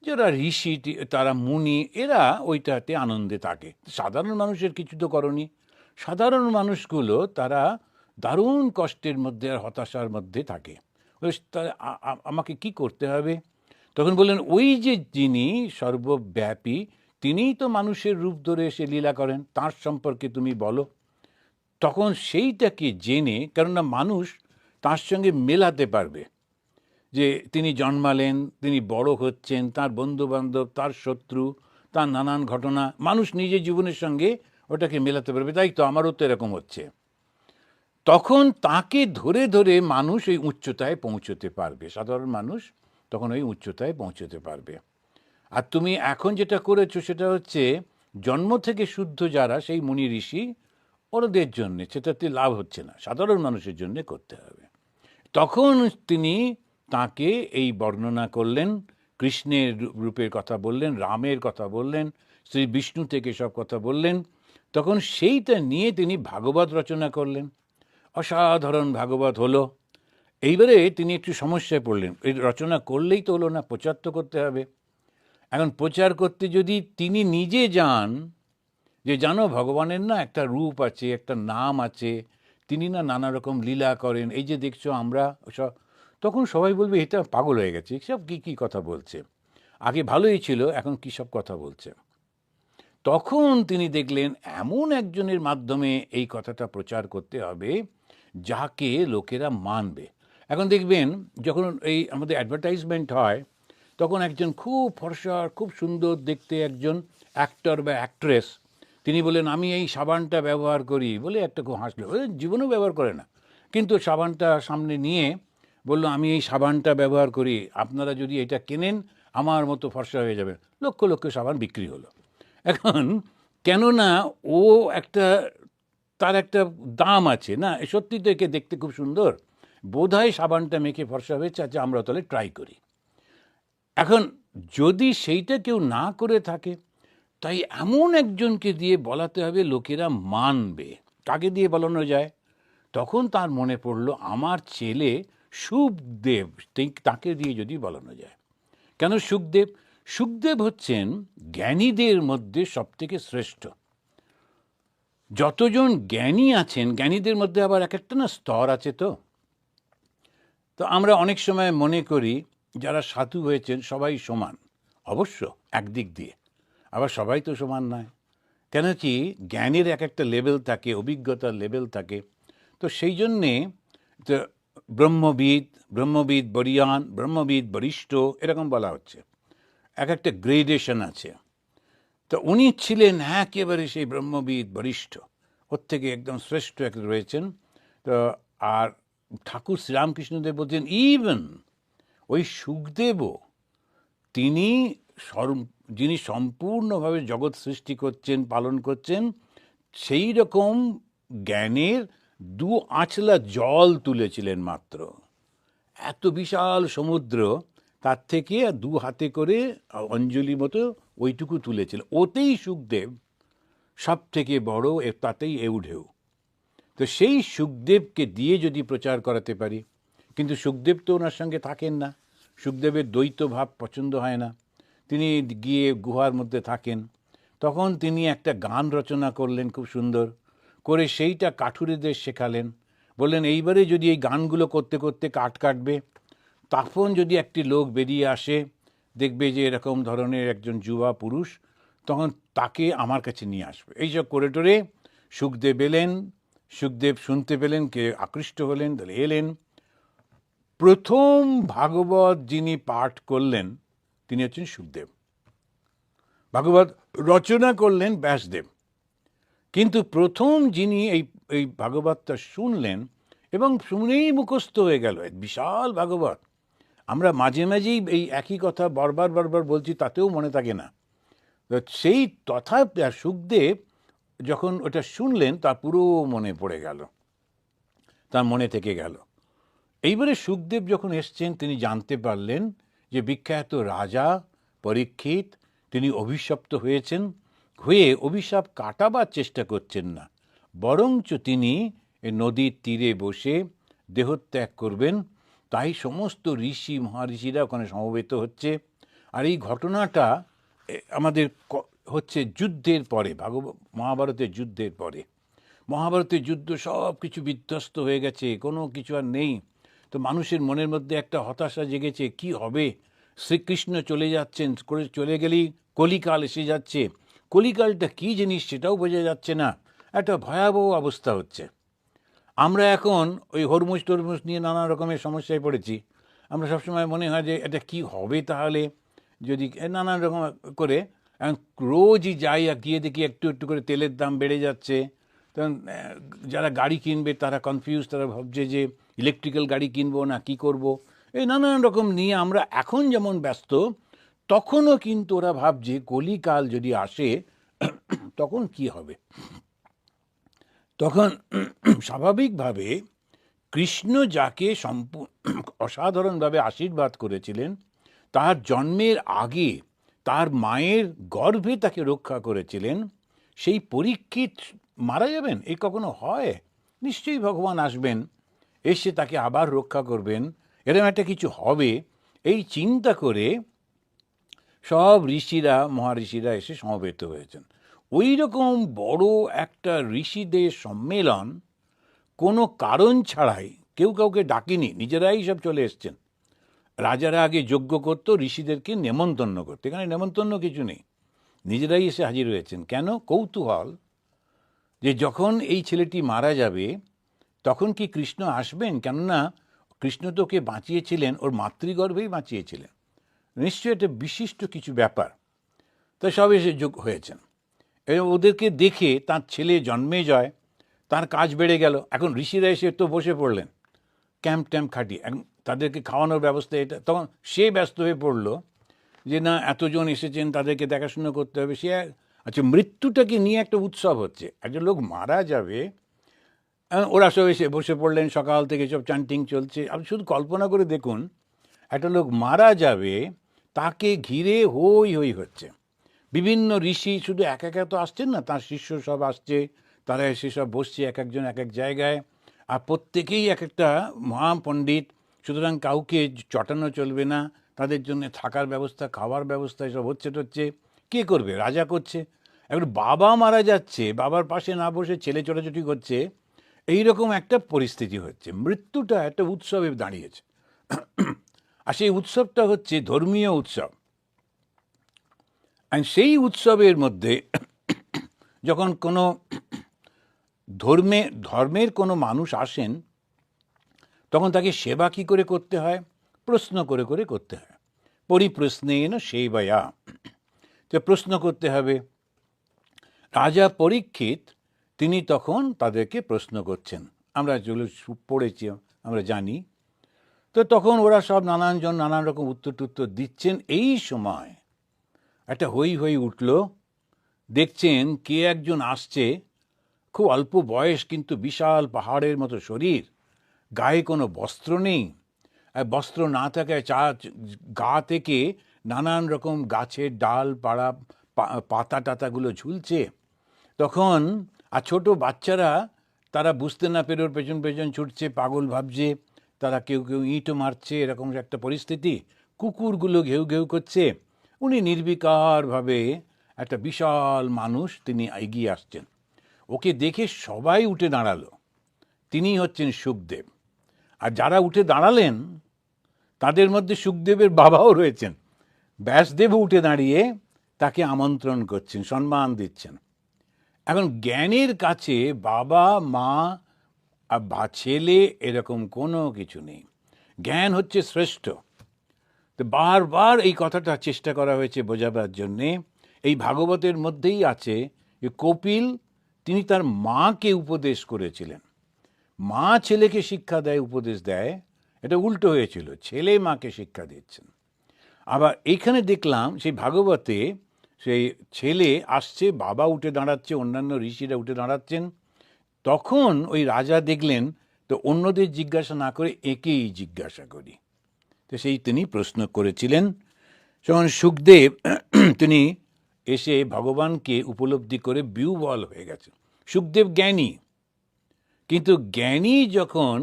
যারা ঋষি, তারা মুনি, এরা ওইটাতে আনন্দে থাকে। সাধারণ মানুষের কিছু তো করনি। সাধারণ মানুষগুলো তারা দারুণ কষ্টের মধ্যে আর হতাশার মধ্যে থাকে। আমাকে কি করতে হবে? তখন বললেন, ওই যে যিনি সর্বব্যাপী, তিনিই তো মানুষের রূপ ধরে এসে লীলা করেন, তার সম্পর্কে তুমি বলো। তখন সেইটাকে জেনে, কেননা মানুষ তার সঙ্গে মেলাতে পারবে, যে তিনি জন্মালেন, তিনি বড় হচ্ছেন, তার বন্ধুবান্ধব, তার শত্রু, তার নানান ঘটনা, মানুষ নিজের জীবনের সঙ্গে ওটাকে মেলাতে পারবে। তাই তো আমারও তো এরকম হচ্ছে। তখন তাকে ধরে ধরে মানুষ ওই উচ্চতায় পৌঁছতে পারবে, সাধারণ মানুষ তখন ওই উচ্চতায় পৌঁছতে পারবে। আর তুমি এখন যেটা করেছো সেটা হচ্ছে জন্ম থেকে শুদ্ধ যারা, সেই মুনি ঋষি, ওদের জন্যে সেটাতে লাভ হচ্ছে না, সাধারণ মানুষের জন্যে করতে হবে। তখন তিনি তাকে এই বর্ণনা করলেন, কৃষ্ণের রূপের কথা বললেন, রামের কথা বললেন, শ্রী বিষ্ণু থেকে সব কথা বললেন। তখন সেইটা নিয়ে তিনি ভাগবত রচনা করলেন। অসাধারণ ভাগবত হলো। এইবারে তিনি একটু সমস্যায় পড়লেন, এই রচনা করলেই তো হলো না, প্রচার তো করতে হবে। এখন প্রচার করতে যদি তিনি নিজে যান, যে জানো ভগবানের না একটা রূপ আছে, একটা নাম আছে, তিনি না নানা রকম লীলা করেন, এই যে দেখছো আমরা সব, তখন সবাই বলবে এটা পাগল হয়ে গেছে, সব কী কী কথা বলছে, আগে ভালোই ছিল এখন কী সব কথা বলছে। তখন তিনি দেখলেন এমন একজনের মাধ্যমে এই কথাটা প্রচার করতে হবে, যাকে লোকেরা মানবে। এখন দেখবেন যখন এই আমাদের অ্যাডভার্টাইজমেন্ট হয়, তখন একজন খুব ফর্সা, খুব সুন্দর দেখতে একজন অ্যাক্টর বা অ্যাক্ট্রেস, তিনি বলেন আমি এই সাবানটা ব্যবহার করি বলে, একটা খুব হাসলো, জীবনেও ব্যবহার করে না, কিন্তু সাবানটা সামনে নিয়ে বললো আমি এই সাবানটা ব্যবহার করি, আপনারা যদি এটা কেনেন আমার মতো ফর্সা হয়ে যাবে। লক্ষ লক্ষ সাবান বিক্রি হলো। এখন কেননা ও একটা, তার একটা দাম আছে না, সত্যি তো একে দেখতে খুব সুন্দর, বোধহয় সাবানটা মেখে ফর্সা হয়েছে, আচ্ছা আমরা তাহলে ট্রাই করি। এখন যদি সেইটা কেউ না করে থাকে, তাই এমন একজনকে দিয়ে বলাতে হবে লোকেরা মানবে। কাকে দিয়ে বলানো যায়? তখন তার মনে পড়লো আমার ছেলে সুখদেব, তাকে দিয়ে যদি বলানো যায়। কেন সুখদেব? সুখদেব হচ্ছেন জ্ঞানীদের মধ্যে সবথেকে শ্রেষ্ঠ। যতজন জ্ঞানী আছেন, জ্ঞানীদের মধ্যে আবার এক একটা না স্তর আছে। তো আমরা অনেক সময় মনে করি যারা সাধু হয়েছেন সবাই সমান। অবশ্য একদিক দিয়ে, আবার সবাই তো সমান নয়। কেন কি জ্ঞানের এক একটা লেভেল থাকে, অভিজ্ঞতার লেভেল থাকে। তো সেই জন্যে তো ব্রহ্মবিদ বরিয়ান, ব্রহ্মবিদ বরিষ্ঠ, এরকম বলা হচ্ছে, এক একটা গ্রেডেশন আছে। তো উনি ছিলেন একেবারে সেই ব্রহ্মবিদ বরিষ্ঠ, ওর থেকে একদম শ্রেষ্ঠ এক রয়েছেন। তো আর ঠাকুর শ্রীরামকৃষ্ণদেব বলছেন ইভেন ওই সুখদেবও, তিনি যিনি সম্পূর্ণভাবে জগৎ সৃষ্টি করছেন, পালন করছেন, সেই রকম জ্ঞানের 2 আঁচলা জল তুলেছিলেন মাত্র। এত বিশাল সমুদ্র, তার থেকে 2 হাতে করে অঞ্জলি মতো ওইটুকু তুলেছিল। ওতেই সুখদেব সব থেকে বড়, তাতেই এউঢেউ। তো সেই সুখদেবকে দিয়ে যদি প্রচার করাতে পারি, কিন্তু সুখদেব তো ওনার সঙ্গে থাকেন না, সুখদেবের দ্বৈত ভাব পছন্দ হয় না, তিনি গিয়ে গুহার মধ্যে থাকেন। তখন তিনি একটা গান রচনা করলেন খুব সুন্দর করে, সেইটা কাঠুরেদের শেখালেন। বললেন এইবারে যদি এই গানগুলো করতে করতে কাঠ কাটবে, তখন যদি একটি লোক বেরিয়ে আসে, দেখবে যে এরকম ধরনের একজন যুবা পুরুষ, তখন তাকে আমার কাছে নিয়ে আসবে। এইসব করে টোরে সুখদেব এলেন। সুখদেব শুনতে পেলেন, কে আকৃষ্ট হলেন, তাহলে এলেন। প্রথম ভাগবত যিনি পাঠ করলেন তিনি হচ্ছেন সুখদেব। ভাগবত রচনা করলেন ব্যাসদেব, কিন্তু প্রথম যিনি এই ভাগবতটা শুনলেন এবং শুনেই মুখস্থ হয়ে গেল, বিশাল ভাগবত। আমরা মাঝে মাঝেই এই একই কথা বারবার বলছি, তাতেও মনে থাকে না। সেই তথা সুখদেব যখন ওটা শুনলেন তার পুরো মনে পড়ে গেল, তার মনে থেকে গেল। এইবারে সুখদেব যখন এসছেন, তিনি জানতে পারলেন যে বিখ্যাত রাজা পরীক্ষিত তিনি অভিশপ্ত হয়েছেন, হয়ে অভিশাপ কাটাবার চেষ্টা করছেন না, বরঞ্চ তিনি নদীর তীরে বসে দেহত্যাগ করবেন। তাই সমস্ত ঋষি মহাঋষিরা ওখানে সমবেত হচ্ছে। আর এই ঘটনাটা আমাদের হচ্ছে যুদ্ধের পরে, মহাভারতের যুদ্ধের পরে। মহাভারতের যুদ্ধ সব কিছু বিধ্বস্ত হয়ে গেছে, কোনো কিছু আর নেই। তো মানুষের মনের মধ্যে একটা হতাশা জেগেছে, কি হবে? শ্রীকৃষ্ণ চলে যাচ্ছেন, চলে গেলেই কলিকাল এসে যাচ্ছে, কলিকালটা কী জিনিস সেটাও বোঝা যাচ্ছে না, একটা ভয়াবহ অবস্থা হচ্ছে। আমরা এখন ওই হরমুজ টরমুজ নিয়ে নানা রকমের সমস্যায় পড়েছি। আমরা সবসময় মনে হয় যে এটা কি হবে তাহলে, যদি নানান রকম করে রোজই যাই আর গিয়ে দেখি একটু একটু করে তেলের দাম বেড়ে যাচ্ছে। তখন যারা গাড়ি কিনবে তারা কনফিউজ, তারা ভাবছে যে ইলেকট্রিক্যাল গাড়ি কিনবো না কি করব। এই নানান রকম নিয়ে আমরা এখন যেমন ব্যস্ত, তখনও কিন্তু ওরা ভাবছে কলিকাল যদি আসে তখন কি হবে। তখন স্বাভাবিকভাবে কৃষ্ণ যাকে অসাধারণভাবে আশীর্বাদ করেছিলেন, তার জন্মের আগে তার মায়ের গর্ভে তাকে রক্ষা করেছিলেন, সেই পরীক্ষিত মারা যাবেন এই কখনো হয়? নিশ্চয়ই ভগবান আসবেন, এসে তাকে আবার রক্ষা করবেন, এরকম একটা কিছু হবে। এই চিন্তা করে সব ঋষিরা মহাঋষিরা এসে সমবেত হয়েছেন। ওই রকম বড় একটা ঋষিদের সম্মেলন কোনো কারণ ছাড়াই, কেউ কাউকে ডাকেনি, নিজেরাই সব চলে এসছেন। রাজারা আগে যজ্ঞ করতো, ঋষিদেরকে নেমন্তন্ন করতো, এখানে নেমন্তন্ন কিছু নেই, নিজেরাই এসে হাজির হয়েছেন। কেন? কৌতূহল যে যখন এই ছেলেটি মারা যাবে তখন কি কৃষ্ণ আসবেন? কেননা কৃষ্ণ তো ওকে বাঁচিয়েছিলেন, ওর মাতৃগর্ভেই বাঁচিয়েছিলেন, নিশ্চয়ই এটা বিশিষ্ট কিছু ব্যাপার। তো সব এসে যোগ হয়েছেন। ওদেরকে দেখে তার ছেলে জন্মে যায়, তার কাজ বেড়ে গেল। এখন ঋষিরা এসে তো বসে পড়লেন ক্যাম্প ট্যাম্প খাটিয়ে, এখন তাদেরকে খাওয়ানোর ব্যবস্থা এটা। তখন সে ব্যস্ত হয়ে পড়লো যে না, এতজন এসেছেন, তাদেরকে দেখাশোনা করতে হবে। সে আচ্ছা, মৃত্যুটাকে নিয়ে একটা উৎসব হচ্ছে, একজন লোক মারা যাবে, ওরা সব এসে বসে পড়লেন, সকাল থেকে সব চান্টিং চলছে। আপনি শুধু কল্পনা করে দেখুন, একটা লোক মারা যাবে, তাকে ঘিরে হই হই হচ্ছে। বিভিন্ন ঋষি শুধু এক একা তো আসছেন না, তার শিষ্য সব আসছে, তারা এসে সব বসছে এক একজন এক এক জায়গায়, আর প্রত্যেকেই এক একটা মহাপণ্ডিত। সুতরাং কাউকে চটানো চলবে না, তাদের জন্য থাকার ব্যবস্থা, খাওয়ার ব্যবস্থা এসব হচ্ছে টচ্ছে। কে করবে? রাজা করছে। এখন বাবা মারা যাচ্ছে, বাবার পাশে না বসে ছেলে ছোটাছুটি করছে, এইরকম একটা পরিস্থিতি হচ্ছে। মৃত্যুটা একটা উৎসবে দাঁড়িয়েছে। আর সেই উৎসবটা হচ্ছে ধর্মীয় উৎসব। আর সেই উৎসবের মধ্যে যখন কোনো ধর্মের কোনো মানুষ আসেন, তখন তাকে সেবা কী করে করতে হয়? প্রশ্ন করে করে করতে হয়। পরিপ্রশ্নেন সেবায়া, তো প্রশ্ন করতে হবে। রাজা পরীক্ষিত তিনি তখন তাদেরকে প্রশ্ন করছেন, আমরা যেগুলো পড়েছি আমরা জানি। তো তখন ওরা সব নানানজন নানান রকম উত্তর টুত্তর দিচ্ছেন। এই সময় একটা হই হই উঠল। দেখছেন কে একজন আসছে, খুব অল্প বয়স, কিন্তু বিশাল পাহাড়ের মতো শরীর, গায়ে কোনো বস্ত্র নেই। বস্ত্র না থাকায় গা থেকে নানান রকম গাছের ডাল পাড়া পাতা টাতাগুলো ঝুলছে। তখন আর ছোট বাচ্চারা, তারা বুঝতে না পেরে ওর পেছন পেছন ছুটছে, পাগল ভাবছে, তারা কেউ কেউ ইঁটও মারছে, এরকম একটা পরিস্থিতি। কুকুরগুলো ঘেউ ঘেউ করছে। উনি নির্বিকারভাবে একটা বিশাল মানুষ, তিনি এগিয়ে আসছেন। ওকে দেখে সবাই উঠে দাঁড়ালো। তিনি হচ্ছেন সুখদেব। আর যারা উঠে দাঁড়ালেন তাদের মধ্যে সুখদেবের বাবাও রয়েছেন। ব্যাসদেবও উঠে দাঁড়িয়ে তাকে আমন্ত্রণ করছেন, সম্মান দিচ্ছেন। এখন জ্ঞানের কাছে বাবা মা বা ছেলে এরকম কোনো কিছু নেই, জ্ঞান হচ্ছে শ্রেষ্ঠ। তো বারবার এই কথাটা চেষ্টা করা হয়েছে বোঝাবার জন্যে। এই ভাগবতের মধ্যেই আছে যে কপিল তিনি তার মাকে উপদেশ করেছিলেন। মা ছেলেকে শিক্ষা দেয়, উপদেশ দেয়, এটা উল্টো হয়েছিল, ছেলে মাকে শিক্ষা দিচ্ছেন। আবার এইখানে দেখলাম সেই ভাগবতে সেই ছেলে আসছে, বাবা উঠে দাঁড়াচ্ছে, অন্যান্য ঋষিরা উঠে দাঁড়াচ্ছেন। তখন ওই রাজা দেখলেন, তো অন্যদের জিজ্ঞাসা না করে একেই জিজ্ঞাসা করি। তো সেই তিনি প্রশ্ন করেছিলেন। যখন সুখদেব তিনি এসে ভগবানকে উপলব্ধি করে বিহ্বল হয়ে গেছেন। সুখদেব জ্ঞানী, কিন্তু জ্ঞানী যখন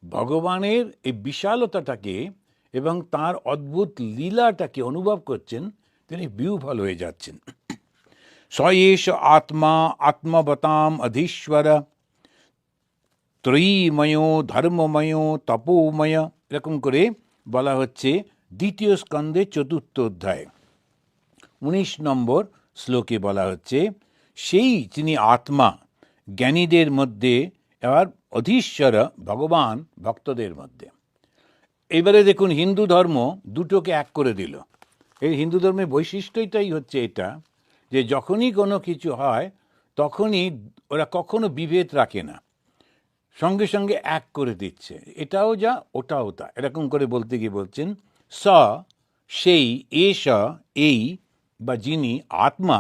ভগবানের এই বিশালতাটাকে এবং তার অদ্ভুত লীলাটাকে অনুভব করছেন, তিনি বিহ্বল হয়ে যাচ্ছেন। স্বয়েশ আত্মা আত্মবতাম অধীশ্বর ত্রয়ীময় ধর্মময় তপোময়, এরকম করে বলা হচ্ছে দ্বিতীয় স্কন্ধে 4th অধ্যায় 19 নম্বর শ্লোকে বলা হচ্ছে, সেই তিনি আত্মা জ্ঞানীদের মধ্যে, এবার অধীশ্বর ভগবান ভক্তদের মধ্যে। এবারে দেখুন, হিন্দু ধর্ম দুটোকে এক করে দিল। এই হিন্দু ধর্মের বৈশিষ্ট্যটাই হচ্ছে এটা, যে যখনই কোনো কিছু হয় তখনই ওরা কখনো বিভেদ রাখে না, সঙ্গে সঙ্গে এক করে দিচ্ছে, এটাও যা ওটাও তা, এরকম করে বলতে গিয়ে বলছেন স সেই, এস এই বা যিনি আত্মা,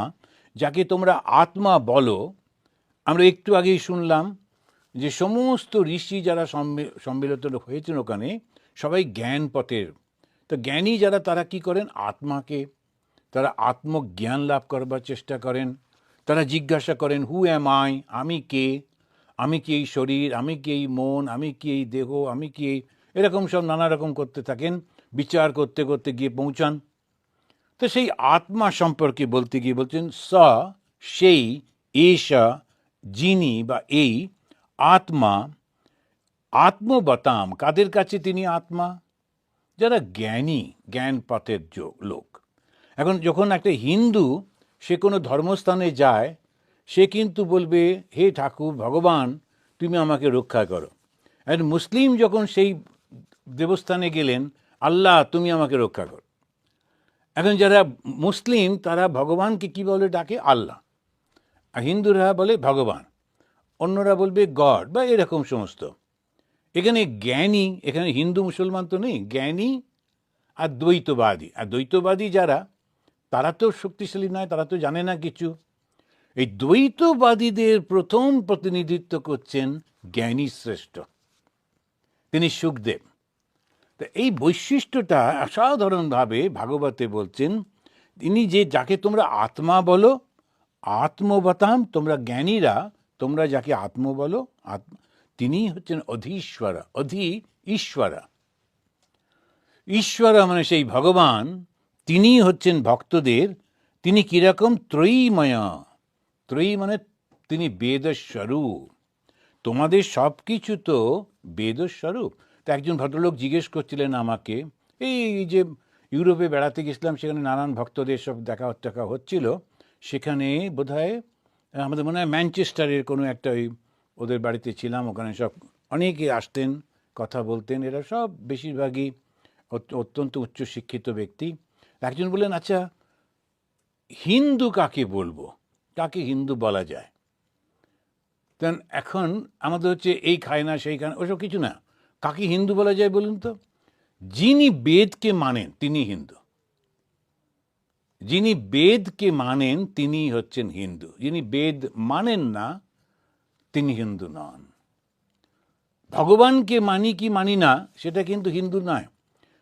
যাকে তোমরা আত্মা বলো। আমরা একটু আগেই শুনলাম যে সমস্ত ঋষি যারা সম্মিলিত হয়েছেন ওখানে, সবাই জ্ঞান পথের। তো জ্ঞানী যারা, তারা কি করেন? আত্মাকে তারা আত্মজ্ঞান লাভ করবার চেষ্টা করেন। তারা জিজ্ঞাসা করেন, হু অ্যাম আই, আমি কে, আমি কি এই শরীর, আমি কি এই মন, আমি কি এই দেহ, আমি কি এই, এরকম সব নানা রকম করতে থাকেন, বিচার করতে করতে গিয়ে পৌঁছান। তো সেই আত্মা সম্পর্কে বলতে গিয়ে বলছেন স সেই, এষা যিনি বা এই আত্মা আত্মবতাম, কাদের কাছে তিনি আত্মা? যারা জ্ঞানী, জ্ঞান পথের লোক। এখন যখন একটা হিন্দু সে কোনো ধর্মস্থানে যায়, সে কিন্তু বলবে, হে ঠাকুর ভগবান, তুমি আমাকে রক্ষা করো। আর মুসলিম যখন সেই দেবস্থানে গেলেন, আল্লাহ তুমি আমাকে রক্ষা কর। এখন যারা মুসলিম তারা ভগবানকে কি বলে ডাকে? আল্লাহ। আর হিন্দুরা বলে ভগবান, অন্যরা বলবে গড বা এরকম সমস্ত। এখানে জ্ঞানী, এখানে হিন্দু মুসলমান তো নেই, জ্ঞানী আর দ্বৈতবাদী। আর দ্বৈতবাদী যারা, তারা তো শক্তিশালী নয়, তারা তো জানে না কিছু। এই দ্বৈতবাদীদের প্রথম প্রতিনিধিত্ব করছেন জ্ঞানী শ্রেষ্ঠ, তিনি সুখদেব। তা এই বৈশিষ্ট্যটা অসাধারণভাবে ভাগবতে বলছেন। তিনি যে যাকে তোমরা আত্মা বলো, আত্মবতাম, তোমরা জ্ঞানীরা তোমরা যাকে আত্ম বলো, তিনি হচ্ছেন অধীশ্বরা, ঈশ্বরা। ঈশ্বরা মানে সেই ভগবান, তিনি হচ্ছেন ভক্তদের, তিনি কিরকম? ত্রয়ীময়। ত্রয়ী মানে তিনি বেদস্বরূপ। তোমাদের সব কিছু তো বেদস্বরূপ। তো একজন ভদ্রলোক জিজ্ঞেস করছিলেন আমাকে, এই যে ইউরোপে বেড়াতে গেছিলাম, সেখানে নানান ভক্তদের সব দেখা হচ্ছিল। সেখানে বোধহয় আমাদের মনে হয় ম্যানচেস্টারের কোনো একটা ওই ওদের বাড়িতে ছিলাম, ওখানে সব অনেকে আসতেন, কথা বলতেন। এরা সব বেশিরভাগই অত্যন্ত উচ্চশিক্ষিত ব্যক্তি। একজন বললেন, আচ্ছা হিন্দু কাকে বলবো, কাকে হিন্দু বলা যায়? তেন এখন আমাদের হচ্ছে এই খায় না সেই খায় না, ওসব কিছু না। কাকে হিন্দু বলা যায় বলুন তো? যিনি বেদকে মানেন তিনি হিন্দু। যিনি বেদকে মানেন তিনি হচ্ছেন হিন্দু। যিনি বেদ মানেন না তিনি হিন্দু নন। ভগবানকে মানি কি মানি না সেটা কিন্তু হিন্দু নয়।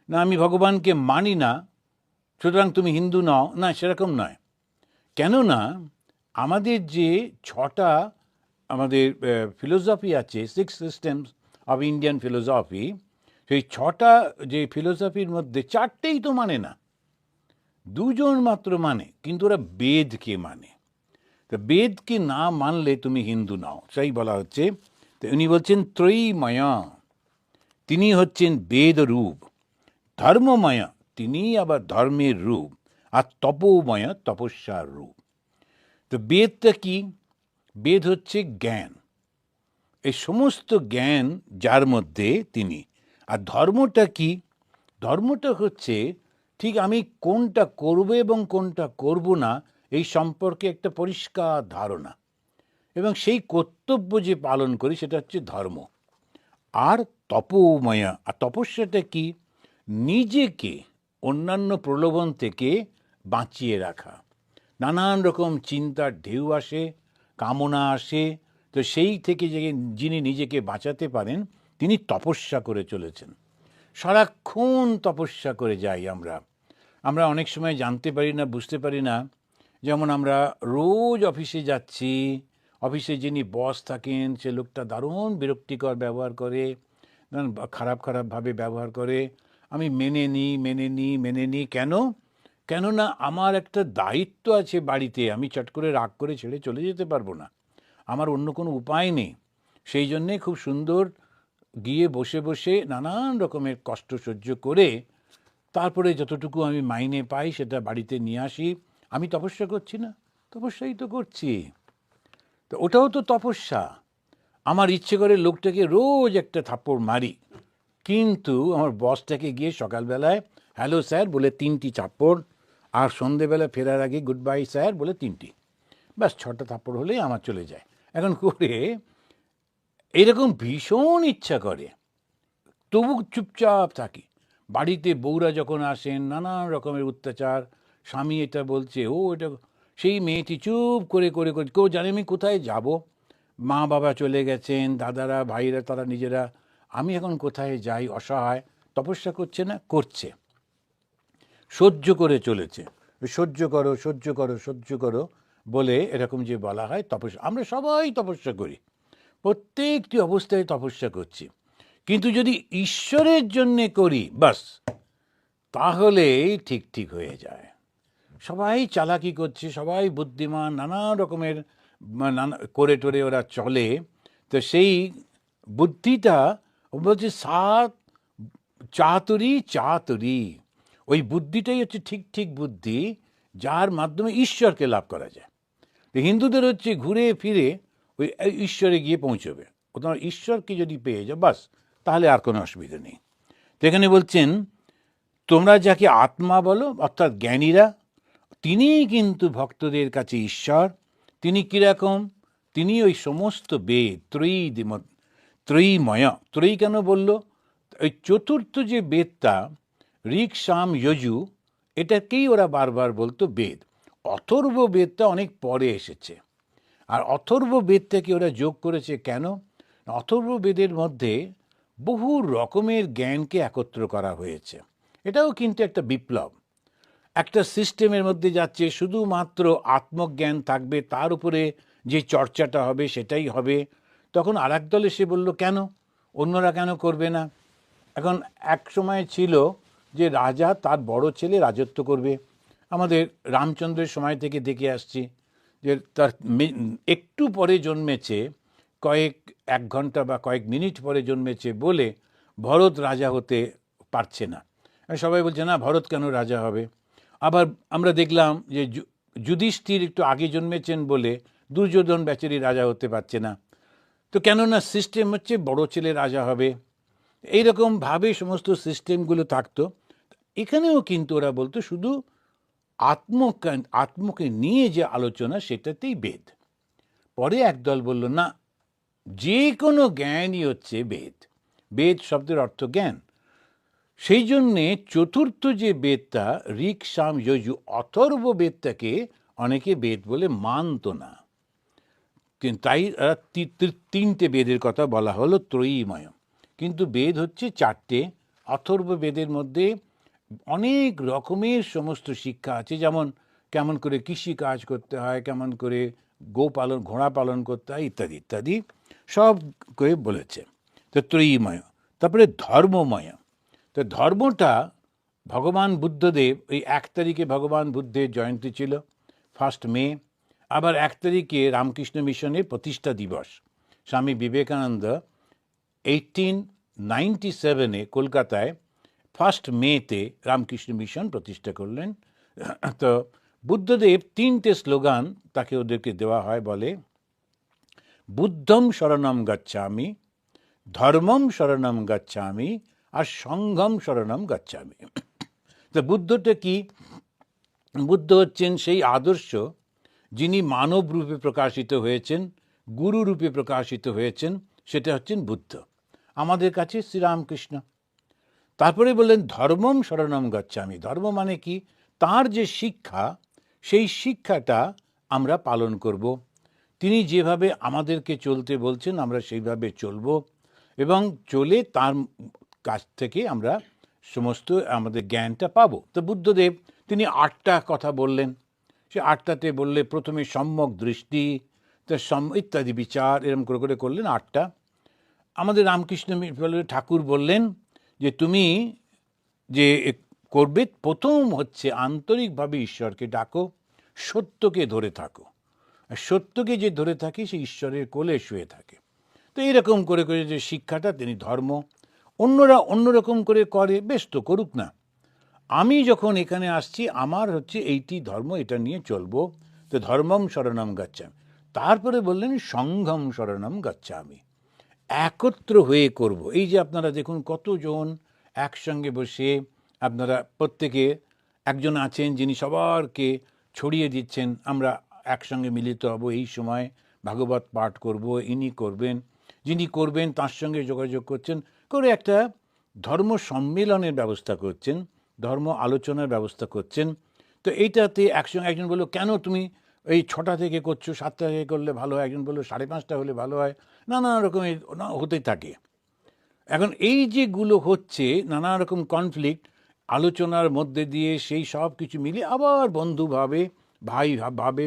না আমি ভগবানকে মানি না সুতরাং তুমি হিন্দু নও, না সেরকম নয়। কেননা আমাদের যে ছটা আমাদের ফিলোসফি আছে, 6 সিস্টেমস অফ ইন্ডিয়ান ফিলোসফি, সেই ছটা যে ফিলোসফির মধ্যে 4টেই তো মানে না, 2জন মাত্র মানে, কিন্তু ওরা বেদকে মানে। তো বেদকে না মানলে তুমি হিন্দু নাও, সেই বলা হচ্ছে। তো উনি বলছেন ত্রয়ীময়, তিনি হচ্ছেন বেদ রূপ। ধর্মময়, তিনি আবার ধর্মের রূপ। আর তপোময়, তপস্যার রূপ। তো বেদটা কি? বেদ হচ্ছে জ্ঞান, এই সমস্ত জ্ঞান যার মধ্যে তিনি। আর ধর্মটা কি? ধর্মটা হচ্ছে ঠিক আমি কোনটা করব এবং কোনটা করব না এই সম্পর্কে একটা পরিষ্কার ধারণা, এবং সেই কর্তব্য যে পালন করি সেটা হচ্ছে ধর্ম। আর তপোময়া, আর তপস্যাটা কি? নিজেকে অন্যান্য প্রলোভন থেকে বাঁচিয়ে রাখা। নানান রকম চিন্তার ঢেউ আসে, কামনা আসে, তো সেই থেকে যে যিনি নিজেকে বাঁচাতে পারেন তিনি তপস্যা করে চলেছেন। সারাক্ষণ তপস্যা করে যাই আমরা অনেক সময় জানতে পারি না, বুঝতে পারি না। যেমন আমরা রোজ অফিসে যাচ্ছি, অফিসে যিনি বস থাকেন সে লোকটা দারুণ বিরক্তিকর ব্যবহার করে, খারাপভাবে ব্যবহার করে। আমি মেনে নিই। কেননা আমার একটা দায়িত্ব আছে বাড়িতে, আমি চট করে রাগ করে ছেড়ে চলে যেতে পারবো না, আমার অন্য কোনো উপায় নেই। সেই জন্যে খুব সুন্দর গিয়ে বসে নানান রকমের কষ্ট সহ্য করে তারপরে যতটুকু আমি মাইনে পাই সেটা বাড়িতে নিয়ে আসি। আমি তপস্যা করছি না? তপস্যাই তো করছি। তো ওটাও তো তপস্যা। আমার ইচ্ছে করে লোকটাকে রোজ একটা থাপ্পড় মারি, কিন্তু আমার বসটাকে গিয়ে সকালবেলায় হ্যালো স্যার বলে 3টি থাপ্পড়, আর সন্ধেবেলা ফেরার আগে গুড বাই স্যার বলে 3টি, ব্যাস 6টা থাপ্পড় হলেই আমার চলে যায়। এখন করে এরকম ভীষণ ইচ্ছা করে, তবু চুপচাপ থাকি। বাড়িতে বউরা যখন আসেন, নানান রকমের অত্যাচার, স্বামী এটা বলছে, ও এটা, সেই মেয়েটি চুপ করে কেউ জানে আমি কোথায় যাব? মা বাবা চলে গেছেন, দাদারা ভাইরা তারা নিজেরা, আমি এখন কোথায় যাই? অসহায়। তপস্যা করছে না? করছে, সহ্য করে চলেছে। সহ্য করো বলে এরকম যে বলা হয় তপস্যা। আমরা সবাই তপস্যা করি, প্রত্যেকটি অবস্থায় তপস্যা করছি, কিন্তু যদি ঈশ্বরের জন্যে করি বাস, তাহলেই ঠিক হয়ে যায়। সবাই চালাকি করছে, সবাই বুদ্ধিমান, নানা রকমের করে টোরে ওরা চলে। তো সেই বুদ্ধিটা বলছে সাত চাতুরি, ওই বুদ্ধিটাই হচ্ছে ঠিক বুদ্ধি, যার মাধ্যমে ঈশ্বরকে লাভ করা যায়। তো হিন্দুদের হচ্ছে ঘুরে ফিরে ওই ঈশ্বরে গিয়ে পৌঁছবে, তোমার ঈশ্বরকে যদি পেয়ে যাও বাস, তাহলে আর কোনো অসুবিধা নেই। তো এখানে বলছেন তোমরা যাকে আত্মা বলো, অর্থাৎ জ্ঞানীরা, তিনিই কিন্তু ভক্তদের কাছে ঈশ্বর। তিনি কীরকম? তিনি ওই সমস্ত বেদ ত্রয়ীময়। ত্রয়ী কেন বলল? ওই চতুর্থ যে বেদটা ঋক সাম যজু, এটাকেই ওরা বারবার বলতো বেদ। অথর্ব বেদটা অনেক পরে এসেছে, আর অথর্ব বেদটাকে ওরা যোগ করেছে কেন? অথর্ব বেদের মধ্যে বহু রকমের জ্ঞানকে একত্র করা হয়েছে। এটাও কিন্তু একটা বিপ্লব। একটা সিস্টেমের মধ্যে যাচ্ছে, শুধুমাত্র আত্মজ্ঞান থাকবে, তার উপরে যে চর্চাটা হবে সেটাই হবে। তখন আর এক দল এসে বলল কেন, অন্যরা কেন করবে না? এখন এক সময় ছিল যে রাজা তার বড় ছেলে রাজত্ব করবে। আমাদের রামচন্দ্রের সময় থেকে দেখে আসছি যে তার একটু পরে জন্মেছে, এক ঘন্টা বা কয়েক মিনিট পরে জন্মেছে বলে ভরত রাজা হতে পারছে না। সবাই বলছে না, ভরত কেন রাজা হবে? আবার আমরা দেখলাম যে যুধিষ্ঠির একটু আগে জন্মেছেন বলে দুর্যোধন বেচারি রাজা হতে পারছে না। তো কেননা সিস্টেম হচ্ছে বড় ছেলে রাজা হবে, এইরকমভাবে সমস্ত সিস্টেমগুলো থাকতো। এখানেও কিন্তু ওরা বলতো শুধু আত্মকে নিয়ে যে আলোচনা সেটাতেই বেদ। পরে একদল বলল না, যে কোনো জ্ঞানই হচ্ছে বেদ। বেদ শব্দের অর্থ জ্ঞান। সেই জন্যে চতুর্থ যে বেদটা ঋক সাম যজু, অথর্ব বেদটাকে অনেকে বেদ বলে মানত না। তাই তিনটে বেদের কথা বলা হলো ত্রয়ীময়, কিন্তু বেদ হচ্ছে চারটে। অথর্ব বেদের মধ্যে অনেক রকমের সমস্ত শিক্ষা আছে, যেমন কেমন করে কৃষি কাজ করতে হয়, কেমন করে গোপালন ঘোড়া পালন করতে হয়, ইত্যাদি ইত্যাদি সব করে বলেছে। তো ত্রয়ীময়। তারপরে ধর্মময়। তো ধর্মটা ভগবান বুদ্ধদেব, ওই 1 তারিখে ভগবান বুদ্ধের জয়ন্তী ছিল, 1 মে। আবার 1 তারিখে রামকৃষ্ণ মিশনের প্রতিষ্ঠা দিবস। স্বামী বিবেকানন্দ 1897 কলকাতায় 1 মেতে রামকৃষ্ণ মিশন প্রতিষ্ঠা করলেন। তো বুদ্ধদেব 3টে স্লোগান তাকে ওদেরকে দেওয়া হয়, বলে বুদ্ধম শরণম গচ্ছামি, ধর্মম শরণম গচ্ছামি, আর সংঘম শরণম গচ্ছামি। তো বুদ্ধটা কি? বুদ্ধ হচ্ছেন সেই আদর্শ যিনি মানব রূপে প্রকাশিত হয়েছেন, গুরু রূপে প্রকাশিত হয়েছেন, সেটা হচ্ছেন বুদ্ধ, আমাদের কাছে শ্রীরামকৃষ্ণ। তারপরে বললেন ধর্মম শরণম গচ্ছামি। ধর্ম মানে কি? তার যে শিক্ষা, সেই শিক্ষাটা আমরা পালন করব। তিনি যেভাবে আমাদেরকে চলতে বলছেন আমরা সেইভাবে চলব, এবং চলে তার কাছ থেকে আমরা সমস্ত আমাদের জ্ঞানটা পাবো। তো বুদ্ধদেব তিনি 8টা কথা বললেন। সে 8টাতে বললে প্রথমে সম্যক দৃষ্টি, ইত্যাদি বিচার, এরম করে করে করলেন 8টা। আমাদের রামকৃষ্ণ ঠাকুর বললেন যে তুমি যে করবে, প্রথম হচ্ছে আন্তরিকভাবে ঈশ্বরকে ডাকো, সত্যকে ধরে থাকো। আর সত্যকে যে ধরে থাকে সে ঈশ্বরের কোলে শুয়ে থাকে। তো এইরকম করে করে যে শিক্ষাটা, তিনি ধর্ম। অন্যরা অন্যরকম করে করে, বেশ তো করুক না। আমি যখন এখানে আসছি আমার হচ্ছে এইটি ধর্ম, এটা নিয়ে চলবো। তো ধর্মম শরণম গচ্ছামি। তারপরে বললেন সংঘম শরণম গচ্ছামি, একত্র হয়ে করব। এই যে আপনারা দেখুন কতজন একসঙ্গে বসে, আপনারা প্রত্যেকে একজন আছেন যিনি সবারকে ছড়িয়ে দিচ্ছেন, আমরা একসঙ্গে মিলিত হব, এই সময় ভাগবত পাঠ করব, ইনি করবেন, যিনি করবেন তার সঙ্গে যোগাযোগ করছেন, করে একটা ধর্ম সম্মেলনের ব্যবস্থা করছেন, ধর্ম আলোচনার ব্যবস্থা করছেন। তো এইটাতে একসঙ্গে একজন বললো কেন তুমি এই 6টা থেকে করছো, 7টা থেকে করলে ভালো হয়, একজন বললো 5:30 হলে ভালো হয়, নানা রকমের হতেই থাকে। এখন এই যেগুলো হচ্ছে নানা রকম কনফ্লিক্ট, আলোচনার মধ্যে দিয়ে সেই সব কিছু মিলিয়ে আবার বন্ধুভাবে, ভাই ভাবে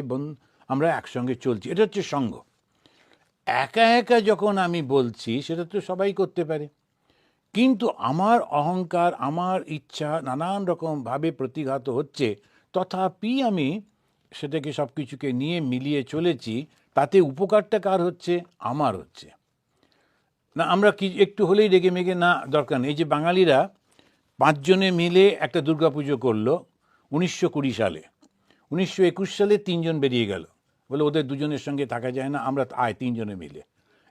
আমরা একসঙ্গে চলছি, এটা হচ্ছে সঙ্গ। একা একা যখন আমি বলছি সেটা তো সবাই করতে পারে, কিন্তু আমার অহংকার, আমার ইচ্ছা নানান রকমভাবে প্রতিঘাত হচ্ছে, তথাপি আমি সেটাকে সব কিছুকে নিয়ে মিলিয়ে চলেছি। তাতে উপকারটা কার হচ্ছে? আমার হচ্ছে না। আমরা কি একটু হলেই রেগে মেগে না, দরকার নেই। এই যে বাঙালিরা 5 জনে মিলে একটা দুর্গাপুজো করলো 1920 সালে, 1921 সালে 3 জন বেরিয়ে গেল, বলে ওদের 2 জনের সঙ্গে থাকা যায় না, আমরা 3 জনে মিলে।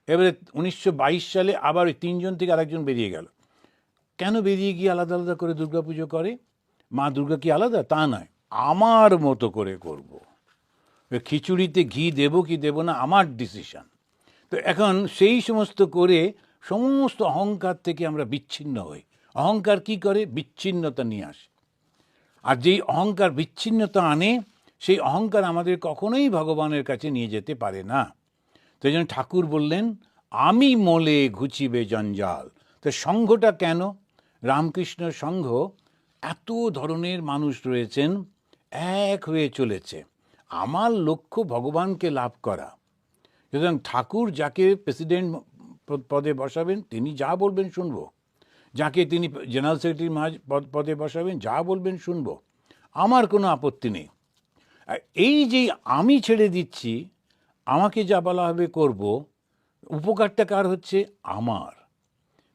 এবারে 1922 সালে আবার ওই 3 জন থেকে আরেকজন বেরিয়ে গেল। কেন বেরিয়ে গিয়ে আলাদা আলাদা করে দুর্গাপুজো করে? মা দুর্গা কি আলাদা? তা নয়, আমার মতো করে করব। খিচুড়িতে ঘি দেব কি দেব না আমার ডিসিশন। তো এখন সেই সমস্ত করে সমস্ত অহংকার থেকে আমরা বিচ্ছিন্ন হই। অহংকার কি করে? বিচ্ছিন্নতা নিয়ে আসে। আর যেই অহংকার বিচ্ছিন্নতা আনে, সেই অহংকার আমাদের কখনোই ভগবানের কাছে নিয়ে যেতে পারে না। তো এই জন্য ঠাকুর বললেন, আমি মোলে ঘুচিবে জঞ্জাল। তো সংঘটা কেন? রামকৃষ্ণ সংঘ, এত ধরনের মানুষ রয়েছেন, এক হয়ে চলেছে। আমার লক্ষ্য ভগবানকে লাভ করা। সুতরাং ঠাকুর যাকে প্রেসিডেন্ট পদে বসাবেন, তিনি যা বলবেন শুনবো। যাকে তিনি জেনারেল সেক্রেটারি পদে বসাবেন, যা বলবেন শুনবো। আমার কোনো আপত্তি নেই। এই যে আমি ছেড়ে দিচ্ছি, আমাকে যা বলা হবে করব, উপকারটা কার হচ্ছে? আমার।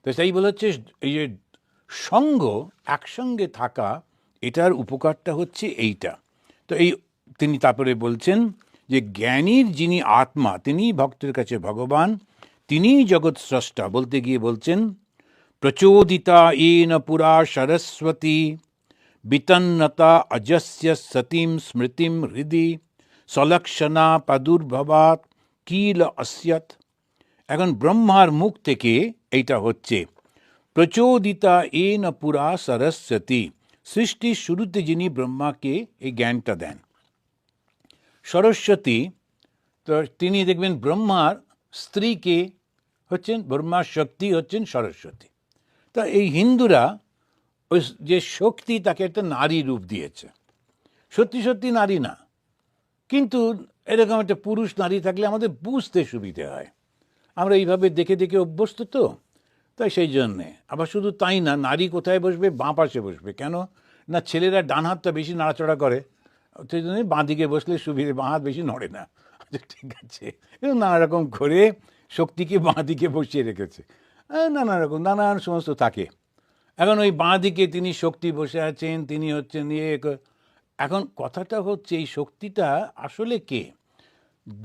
তো তাই বলা হচ্ছে এই যে সঙ্গ, একসঙ্গে থাকা, এটার উপকারটা হচ্ছে এইটা। তো এই তিনি তারপরে বলছেন যে জ্ঞানীর যিনি আত্মা, তিনি ভক্তের কাছে ভগবান, তিনিই জগৎ স্রষ্টা। বলতে গিয়ে বলছেন, প্রচোদিতা येन পুরা সরস্বতী বিতন্নতা অজস্য সতীম স্মৃতিম হৃদি সলক্ষণা প্রাদুর্ভবাৎ কিল अस्यत्। এখন ব্রহ্মার মুখ থেকে এইটা হচ্ছে, প্রচোদিতা येन পুরা সরস্বতী। সৃষ্টির শুরুতে যিনি ব্রহ্মাকে এই জ্ঞানটা দেন, সরস্বতী। তো তিনি দেখবেন ব্রহ্মার স্ত্রীকে হচ্ছেন, ব্রহ্মার শক্তি হচ্ছেন সরস্বতী। তা এই হিন্দুরা ওই যে শক্তি, তাকে একটা নারী রূপ দিয়েছে। সত্যি সত্যি নারী না, কিন্তু এরকম একটা পুরুষ নারী থাকলে আমাদের বুঝতে সুবিধে হয়। আমরা এইভাবে দেখে দেখে অভ্যস্ত তো, তাই সেই জন্যে। আবার শুধু তাই না, নারী কোথায় বসবে? বাঁ পাশে বসবে। কেন না? ছেলেরা ডান হাতটা বেশি নাড়াচড়া করে, সেই জন্য বাঁ দিকে বসলে সুবিধে, বাঁ হাত বেশি নড়ে না। আচ্ছা, ঠিক আছে, এরকম নানা রকম করে শক্তিকে বাঁ দিকে বসিয়ে রেখেছে। নানা রকম নানান সমস্ত থাকে। এখন ওই বাঁ দিকে তিনি শক্তি বসে আছেন, তিনি হচ্ছেন ইয়ে। এখন কথাটা হচ্ছে, এই শক্তিটা আসলে কে?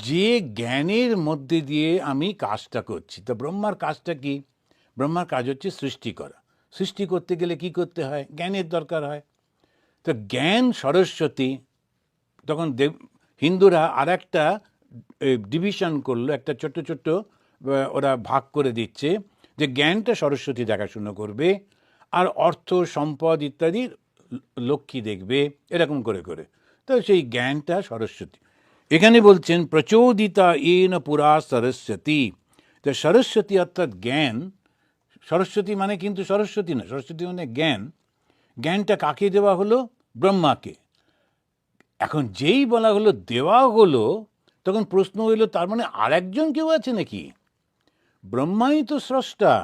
যে জ্ঞানের মধ্যে দিয়ে আমি কাজটা করছি। তো ব্রহ্মার কাজটা কি? ব্রহ্মার কাজ হচ্ছে সৃষ্টি করা। সৃষ্টি করতে গেলে কি করতে হয়? জ্ঞানের দরকার হয়। তো জ্ঞান সরস্বতী। তখন হিন্দুরা আর একটা ডিভিশন করলো, একটা ছোট্ট ছোট্ট ওরা ভাগ করে দিচ্ছে, যে জ্ঞানটা সরস্বতী দেখাশুনো করবে, আর অর্থ সম্পদ ইত্যাদি লক্ষ্মী দেখবে, এরকম করে করে। তো সেই জ্ঞানটা সরস্বতী। এখানে বলছেন প্রচোদিতা येन পুরা সরস্বতী। তো সরস্বতী অর্থাৎ জ্ঞান। সরস্বতী মানে কিন্তু সরস্বতী না, সরস্বতী মানে জ্ঞান। জ্ঞানটা কাকে দেওয়া হলো? ব্রহ্মাকে। এখন যেই বলা হলো দেওয়া হলো, তখন প্রশ্ন হইল, তার মানে আর একজন কেউ আছে নাকি? ব্রহ্মাই তো স্রষ্টা,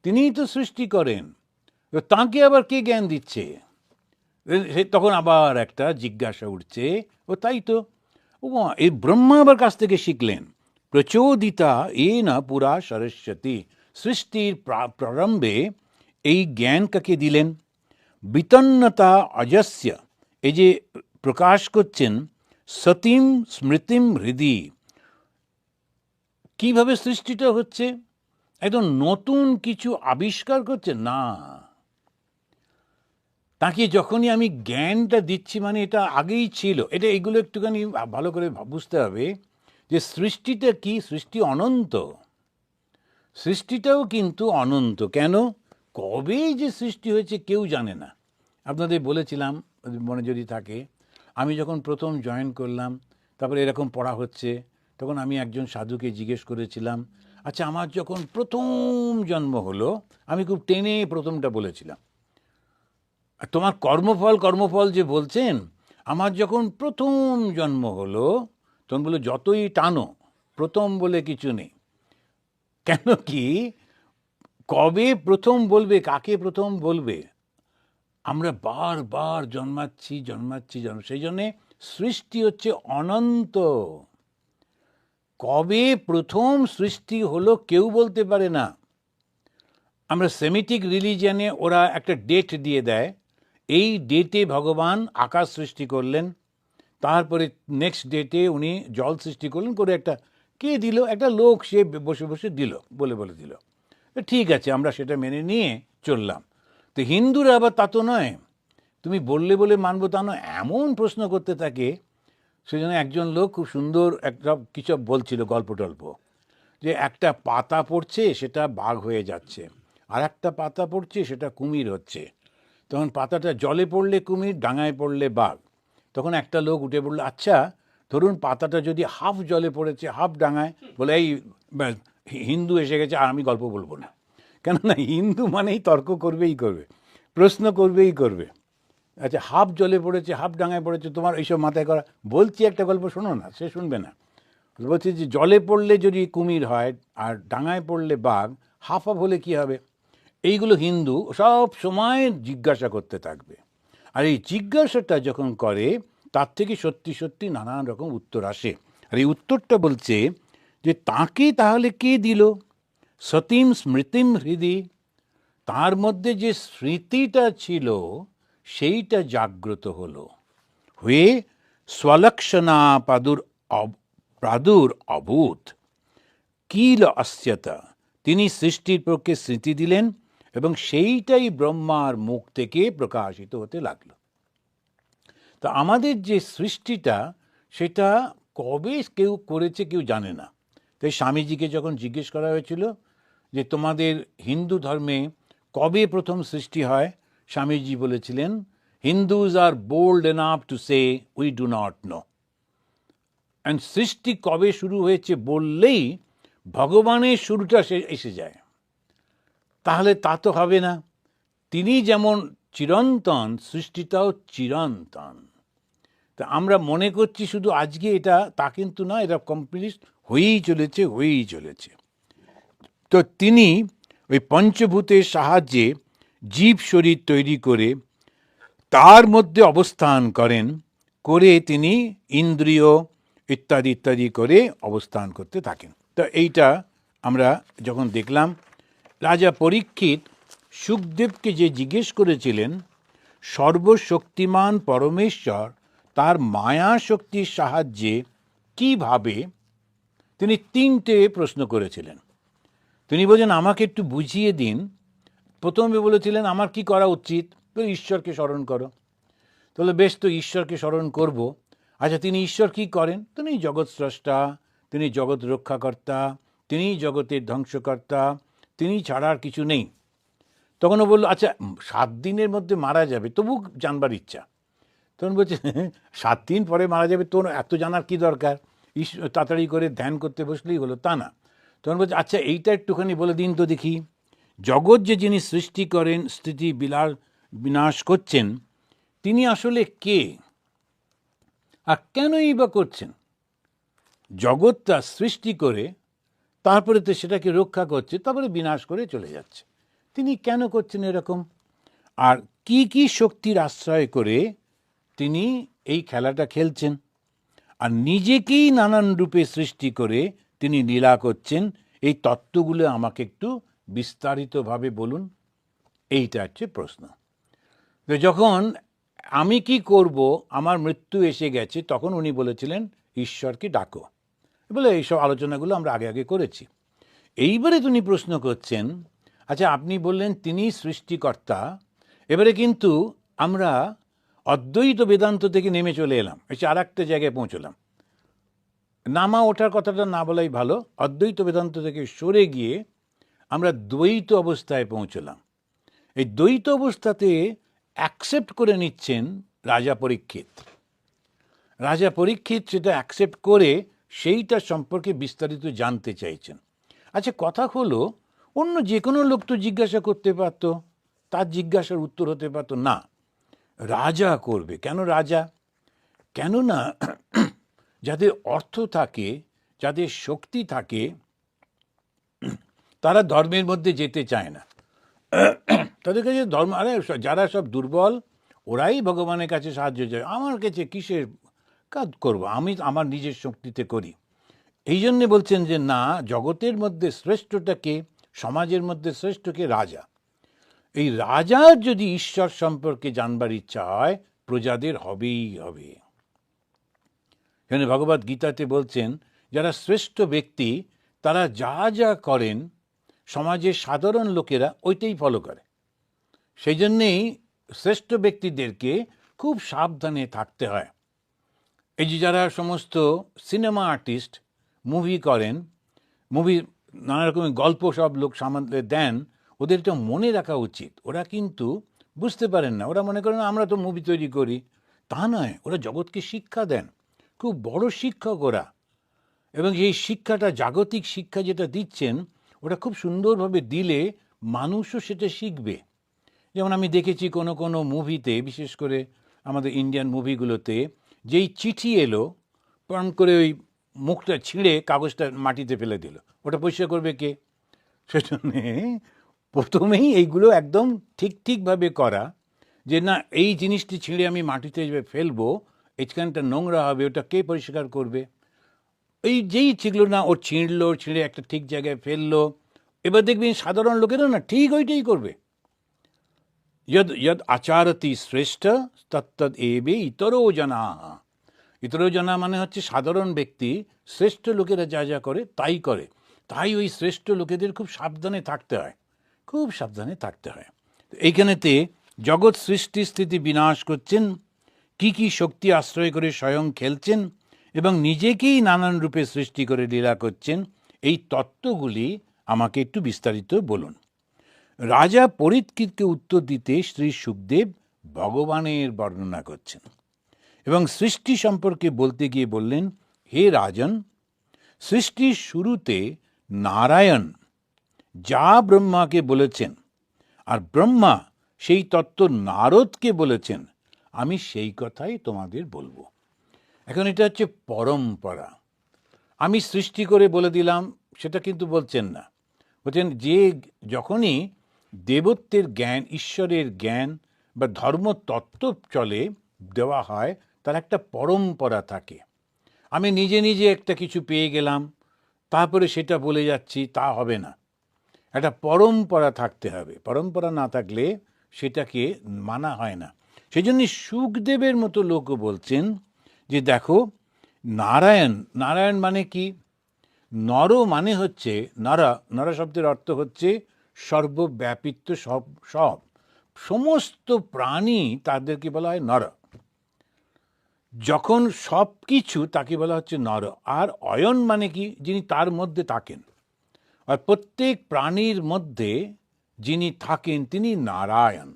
তিনিই তো সৃষ্টি করেন, তাঁকে আবার কে জ্ঞান দিচ্ছে? তখন আবার একটা জিজ্ঞাসা উঠছে, ও তাই তো, ও এই ব্রহ্মা আবার কাছ থেকে শিখলেন। প্রচোদিতা येन পুরা সরস্বতী। সৃষ্টির প্রারম্ভে এই জ্ঞান কাকে দিলেন? বিতন্নতা অজস্য, এই যে প্রকাশ করছেন, সতীম স্মৃতিম হৃদি। কিভাবে সৃষ্টিটা হচ্ছে? একদম নতুন কিছু আবিষ্কার করছে না। তাকে যখনই আমি জ্ঞানটা দিচ্ছি, মানে এটা আগেই ছিল। এটা এগুলো একটুখানি ভালো করে বুঝতে হবে, যে সৃষ্টিটা কি? সৃষ্টি অনন্ত। সৃষ্টিটাও কিন্তু অনন্ত। কেন? কবে যে সৃষ্টি হয়েছে কেউ জানে না। আপনাদের বলেছিলাম, মনে যদি থাকে, আমি যখন প্রথম জয়েন করলাম, তারপরে এরকম পড়া হচ্ছে, তখন আমি একজন সাধুকে জিজ্ঞেস করেছিলাম, আচ্ছা আমার যখন প্রথম জন্ম হলো, আমি খুব টেনে প্রথমটা বলেছিলাম, আর তোমার কর্মফল যে বলছেন, আমার যখন প্রথম জন্ম হলো, তখন বলে যতই টানো, প্রথম বলে কিছু নেই। কেন কি? কবে প্রথম বলবে, কাকে প্রথম বলবে? আমরা বারবার জন্মাচ্ছি, সেই জন্যে সৃষ্টি হচ্ছে অনন্ত। কবে প্রথম সৃষ্টি হলো কেউ বলতে পারে না। আমরা সেমিটিক রিলিজিয়ানে ওরা একটা ডেট দিয়ে দেয়, এই ডেটে ভগবান আকাশ সৃষ্টি করলেন, তারপরে নেক্সট ডেটে উনি জল সৃষ্টি করলেন, করে একটা কে দিল? একটা লোক, সে বসে বসে দিল, বলে বলে দিল। তো ঠিক আছে, আমরা সেটা মেনে নিয়ে চললাম। তো হিন্দুরা আবার তা তো নয়, তুমি বললে বলে মানবো তা নয়, এমন প্রশ্ন করতে থাকে। সেজন্য একজন লোক খুব সুন্দর একটা কিছু বলছিল, গল্প টল্প, যে একটা পাতা পড়ছে সেটা বাঘ হয়ে যাচ্ছে, আর একটা পাতা পড়ছে সেটা কুমির হচ্ছে। তখন পাতাটা জলে পড়লে কুমির, ডাঙায় পড়লে বাঘ। তখন একটা লোক উঠে বলল, আচ্ছা ধরুন পাতাটা যদি হাফ জলে পড়েছে হাফ ডাঙায়, বলে এই ব্যাস, হিন্দু এসে গেছে, আর আমি গল্প বলবো না। কেননা হিন্দু মানেই তর্ক করবেই করবে, প্রশ্ন করবেই করবে। আচ্ছা হাফ জলে পড়েছে হাফ ডাঙায় পড়েছে, তোমার এইসব মাথায় করা, বলছি একটা গল্প শোনো না, সে শুনবে না। বলছি যে জলে পড়লে যদি কুমির হয় আর ডাঙায় পড়লে বাঘ, হাফ হাফ হলে কী হবে? এইগুলো হিন্দু সব সময় জিজ্ঞাসা করতে থাকবে। আর এই জিজ্ঞাসাটা যখন করে, তার থেকে সত্যি সত্যি নানান রকম উত্তর আসে। আর এই উত্তরটা বলছে যে তাকে তাহলে কে দিল? সতীম স্মৃতিম হৃদি, তার মধ্যে যে স্মৃতিটা ছিল সেইটা জাগ্রত হলো, হয়ে স্বলক্ষণা প্রাদুর অভূত কিল অস্যতা, তিনি সৃষ্টির পক্ষে স্মৃতি দিলেন এবং সেইটাই ব্রহ্মার মুখ থেকে প্রকাশিত হতে লাগলো। তা আমাদের যে সৃষ্টিটা, সেটা কবে কেউ করেছে কেউ জানে না। তাই স্বামীজিকে যখন জিজ্ঞেস করা হয়েছিল যে তোমাদের হিন্দু ধর্মে কবে প্রথম সৃষ্টি হয়, স্বামীজি বলেছিলেন, Hindus are bold enough to say we do not know. And সৃষ্টি কবে শুরু হয়েছে বললেই ভগবানের শুরুটা এসে যায়। তাহলে তা তো হবে না। তিনি যেমন চিরন্তন, সৃষ্টিটাও চিরন্তন। তা আমরা মনে করছি শুধু আজকে এটা, তা কিন্তু না, এটা কমপ্লিট হয়েই চলেছে, হয়েই চলেছে। তো তিনি ওই পঞ্চভূতের সাহায্যে জীব শরীর তৈরি করে তার মধ্যে অবস্থান করেন, করে তিনি ইন্দ্রিয় ইত্যাদি ইত্যাদি করে অবস্থান করতে থাকেন। তো এইটা আমরা যখন দেখলাম, রাজা পরীক্ষিত সুখদেবকে যে জিজ্ঞেস করেছিলেন সর্বশক্তিমান পরমেশ্বর তার মায়া শক্তির সাহায্যে কিভাবে, তিনি তিনটে প্রশ্ন করেছিলেন। তিনি বলছেন আমাকে একটু বুঝিয়ে দিন। প্রথমে বলেছিলেন আমার কি করা উচিত? তো ঈশ্বরকে স্মরণ করো। তাহলে বেশ, তো ঈশ্বরকে স্মরণ করব। আচ্ছা তিনি ঈশ্বর কি করেন? তিনি জগৎ স্রষ্টা, তিনি জগৎ রক্ষাকর্তা, তিনি জগতের ধ্বংসকর্তা, তিনি ছাড়া আর কিছু নেই। তখন ও বললো আচ্ছা 7 দিনের মধ্যে মারা যাবে, তবু জানবার ইচ্ছা। তখন বলছে 7 দিন পরে মারা যাবে, তোর এত জানার কি দরকার, তাড়াতাড়ি করে ধ্যান করতে বসলেই হলো, তা না। তখন বলছে আচ্ছা এইটা একটুখানি বলে দিন তো দেখি, জগৎ যে যিনি সৃষ্টি করেন, স্থিতি বিনাশ করছেন, তিনি আসলে কে আর কেনই বা করছেন? জগৎটা সৃষ্টি করে তারপরে তো সেটাকে রক্ষা করছে, তারপরে বিনাশ করে চলে যাচ্ছে। তিনি কেন করছেন এরকম? আর কি কি শক্তির আশ্রয় করে তিনি এই খেলাটা খেলছেন? আর নিজেকেই নানান রূপে সৃষ্টি করে তিনি লীলা করছেন, এই তত্ত্বগুলো আমাকে একটু বিস্তারিতভাবে বলুন। এইটা হচ্ছে প্রশ্ন। তো যখন আমি কি করব, আমার মৃত্যু এসে গেছে, তখন উনি বলেছিলেন ঈশ্বরকে ডাকো বলে। এইসব আলোচনাগুলো আমরা আগে আগে করেছি। এইবারে তিনি প্রশ্ন করছেন, আচ্ছা আপনি বললেন তিনি সৃষ্টিকর্তা, এবারে কিন্তু আমরা অদ্বৈত বেদান্ত থেকে নেমে চলে এলাম, এসে আর একটা জায়গায় পৌঁছলাম। নামা ওঠার কথাটা না বলাই ভালো। অদ্বৈত বেদান্ত থেকে সরে গিয়ে আমরা দ্বৈত অবস্থায় পৌঁছলাম। এই দ্বৈত অবস্থাতে অ্যাকসেপ্ট করে নিচ্ছেন রাজা পরীক্ষিত। রাজা পরীক্ষিত সেটা অ্যাকসেপ্ট করে সেইটা সম্পর্কে বিস্তারিত জানতে চাইছেন। আচ্ছা কথা হলো, অন্য যে কোনো লোক তো জিজ্ঞাসা করতে পারত, তার জিজ্ঞাসার উত্তর হতে পারত না, রাজা করবে। কেন রাজা? কেননা যাদের অর্থ থাকে, যাদের শক্তি থাকে, তারা ধর্মের মধ্যে যেতে চায় না। তাদের কাছে ধর্ম, আরে যারা সব দুর্বল ওরাই ভগবানের কাছে সাহায্য চায়, আমার কাছে কিসের কাজ করব, আমি আমার নিজের শক্তিতে করি। এই জন্যে বলছেন যে না, জগতের মধ্যে শ্রেষ্ঠটাকে, সমাজের মধ্যে শ্রেষ্ঠকে রাজা। এই রাজার যদি ঈশ্বর সম্পর্কে জানবার ইচ্ছা হয়, প্রজাদের হবেই হবে। এখানে ভগবদ গীতাতে বলছেন যারা শ্রেষ্ঠ ব্যক্তি তারা যা যা করেন সমাজের সাধারণ লোকেরা ওইটাই ফলো করে। সেই জন্যেই শ্রেষ্ঠ ব্যক্তিদেরকে খুব সাবধানে থাকতে হয়। এই যে যারা সমস্ত সিনেমা আর্টিস্ট মুভি করেন, মুভি নানা রকমের গল্প সব লোক সামনে দেন, ওদের এটা মনে রাখা উচিত। ওরা কিন্তু বুঝতে পারেন না, ওরা মনে করেন আমরা তো মুভি তৈরি করি, তা নয়। ওরা জগৎকে শিক্ষা দেন, খুব বড় শিক্ষক ওরা। এবং এই শিক্ষাটা, জাগতিক শিক্ষা যেটা দিচ্ছেন, ওটা খুব সুন্দরভাবে দিলে মানুষও সেটা শিখবে। যেমন আমি দেখেছি কোনো কোনো মুভিতে, বিশেষ করে আমাদের ইন্ডিয়ান মুভিগুলোতে, যেই চিঠি এলো পাম করে ওই মুখটা ছিঁড়ে কাগজটা মাটিতে ফেলে দিল, ওটা পরিষ্কার করবে কে? সেজন্যে প্রথমেই এইগুলো একদম ঠিকভাবে করা, যে না এই জিনিসটি ছিঁড়ে আমি মাটিতে ফেলবো, এইখানটা নোংরা হবে, ওটা কে পরিষ্কার করবে? এই যেই ছিঁড়লো না, ওর ছিঁড়ে একটা ঠিক জায়গায় ফেললো, এবার দেখবেন সাধারণ লোকেরা না ঠিক ওইটাই করবে। यद यद আচারতি শ্রেষ্ঠ তত্তদ এবে ইতরো জনা। ইতরো জনা মানে হচ্ছে সাধারণ ব্যক্তি, শ্রেষ্ঠ লোকেরা যা যা করে তাই করে। তাই ওই শ্রেষ্ঠ লোকেদের খুব সাবধানে থাকতে হয়, খুব সাবধানে থাকতে হয়। এইখানেতে জগৎ সৃষ্টি স্থিতি বিনাশ করছেন, কি শক্তি আশ্রয় করে স্বয়ং খেলছেন এবং নিজেকেই নানান রূপে সৃষ্টি করে লীলা করছেন, এই তত্ত্বগুলি আমাকে একটু বিস্তারিত বলুন। রাজা পরীক্ষিতকে উত্তর দিতে শ্রী সুখদেব ভগবানের বর্ণনা করছেন এবং সৃষ্টি সম্পর্কে বলতে গিয়ে বললেন, হে রাজন, সৃষ্টির শুরুতে নারায়ণ যা ব্রহ্মাকে বলেছেন আর ব্রহ্মা সেই তত্ত্ব নারদকে বলেছেন, আমি সেই কথাই তোমাদের বলবো। এখন এটা হচ্ছে পরম্পরা। আমি সৃষ্টি করে বলে দিলাম সেটা কিন্তু বলছেন না। বলছেন যে যখনই দেবত্বের জ্ঞান, ঈশ্বরের জ্ঞান বা ধর্মতত্ত্ব চলে দেওয়া হয়, তার একটা পরম্পরা থাকে। আমি নিজে নিজে একটা কিছু পেয়ে গেলাম, তারপরে সেটা বলে যাচ্ছি, তা হবে না। একটা পরম্পরা থাকতে হবে। পরম্পরা না থাকলে সেটাকে মানা হয় না। সেই জন্য সুখদেবের মতো লোকও বলছেন যে দেখো, নারায়ণ মানে কি? নর মানে হচ্ছে, নর শব্দের অর্থ হচ্ছে সর্বব্যাপিত্ব, সমস্ত প্রাণী তাদেরকে বলা হয় নর। যখন সব কিছু তাকে বলা হচ্ছে নর। আর অয়ন মানে কি? যিনি তার মধ্যে থাকেন। আর প্রত্যেক প্রাণীর মধ্যে যিনি থাকেন তিনি নারায়ণ।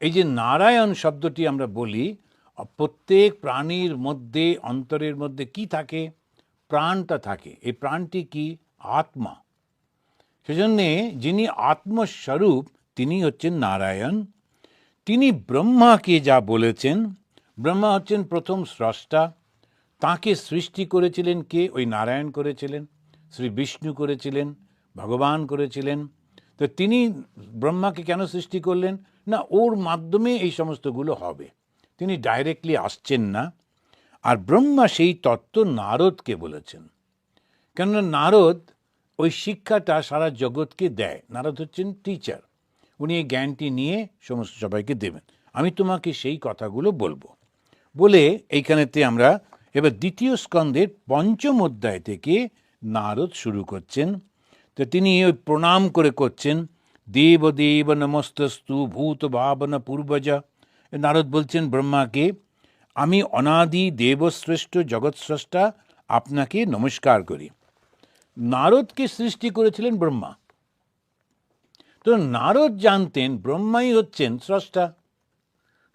এই যে নারায়ণ শব্দটি আমরা বলি, প্রত্যেক প্রাণীর মধ্যে, অন্তরের মধ্যে কি থাকে? প্রাণটা থাকে। এই প্রাণটি কি? আত্মা। সেজন্যে যিনি আত্মস্বরূপ তিনি হচ্ছেন নারায়ণ। তিনি ব্রহ্মাকে যা বলেছেন, ব্রহ্মা হচ্ছেন প্রথম স্রষ্টা। তাকে সৃষ্টি করেছিলেন কে? ওই নারায়ণ করেছিলেন, শ্রী বিষ্ণু করেছিলেন, ভগবান করেছিলেন। তো তিনি ব্রহ্মাকে কেন সৃষ্টি করলেন? না, ওর মাধ্যমে এই সমস্তগুলো হবে। তিনি ডাইরেক্টলি আসছেন না। আর ব্রহ্মা সেই তত্ত্ব নারদকে বলেছেন। কেননা নারদ ওই শিক্ষাটা সারা জগৎকে দেয়। নারদ হচ্ছেন টিচার, উনি এই জ্ঞানটি নিয়ে সমস্ত সবাইকে দেবেন। আমি তোমাকে সেই কথাগুলো বলবো বলে এইখানেতে আমরা এবার দ্বিতীয় স্কন্ধের ৫ম অধ্যায় থেকে নারদ শুরু করছেন। তো তিনি ওই প্রণাম করে করছেন, দেব দেব নমস্তস্তু ভূত ভাবন পূর্বজা। নারদ বলছেন ব্রহ্মাকে, আমি অনাদি দেবশ্রেষ্ঠ জগৎস্রষ্টা আপনাকে নমস্কার করি। নারদকে সৃষ্টি করেছিলেন ব্রহ্মা। তো নারদ জানতেন ব্রহ্মাই হচ্ছেন স্রষ্টা।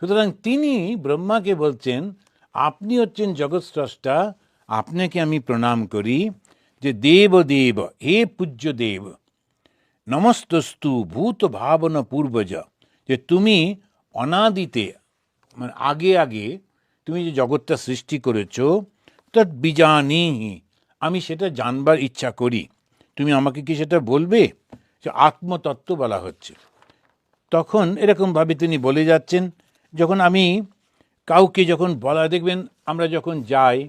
সুতরাং তিনি ব্রহ্মাকে বলছেন, আপনি হচ্ছেন জগৎস্রষ্টা, আপনাকে আমি প্রণাম করি। যে দেব দেব, হে পূজ্য দেব, নমস্তস্তু ভূত ভাবন পূর্বজ, যে তুমি অনাদিতে, মানে আগে তুমি যে জগৎটা সৃষ্টি করেছ, তৎ বিজানিহি, আমি সেটা জানবার ইচ্ছা করি। তুমি আমাকে কি সেটা বলবে? যে আত্মতত্ত্ব বলা হচ্ছে। তখন এরকমভাবে তিনি বলে যাচ্ছেন, যখন আমি কাউকে যখন বলা, দেখবেন আমরা যখন যাই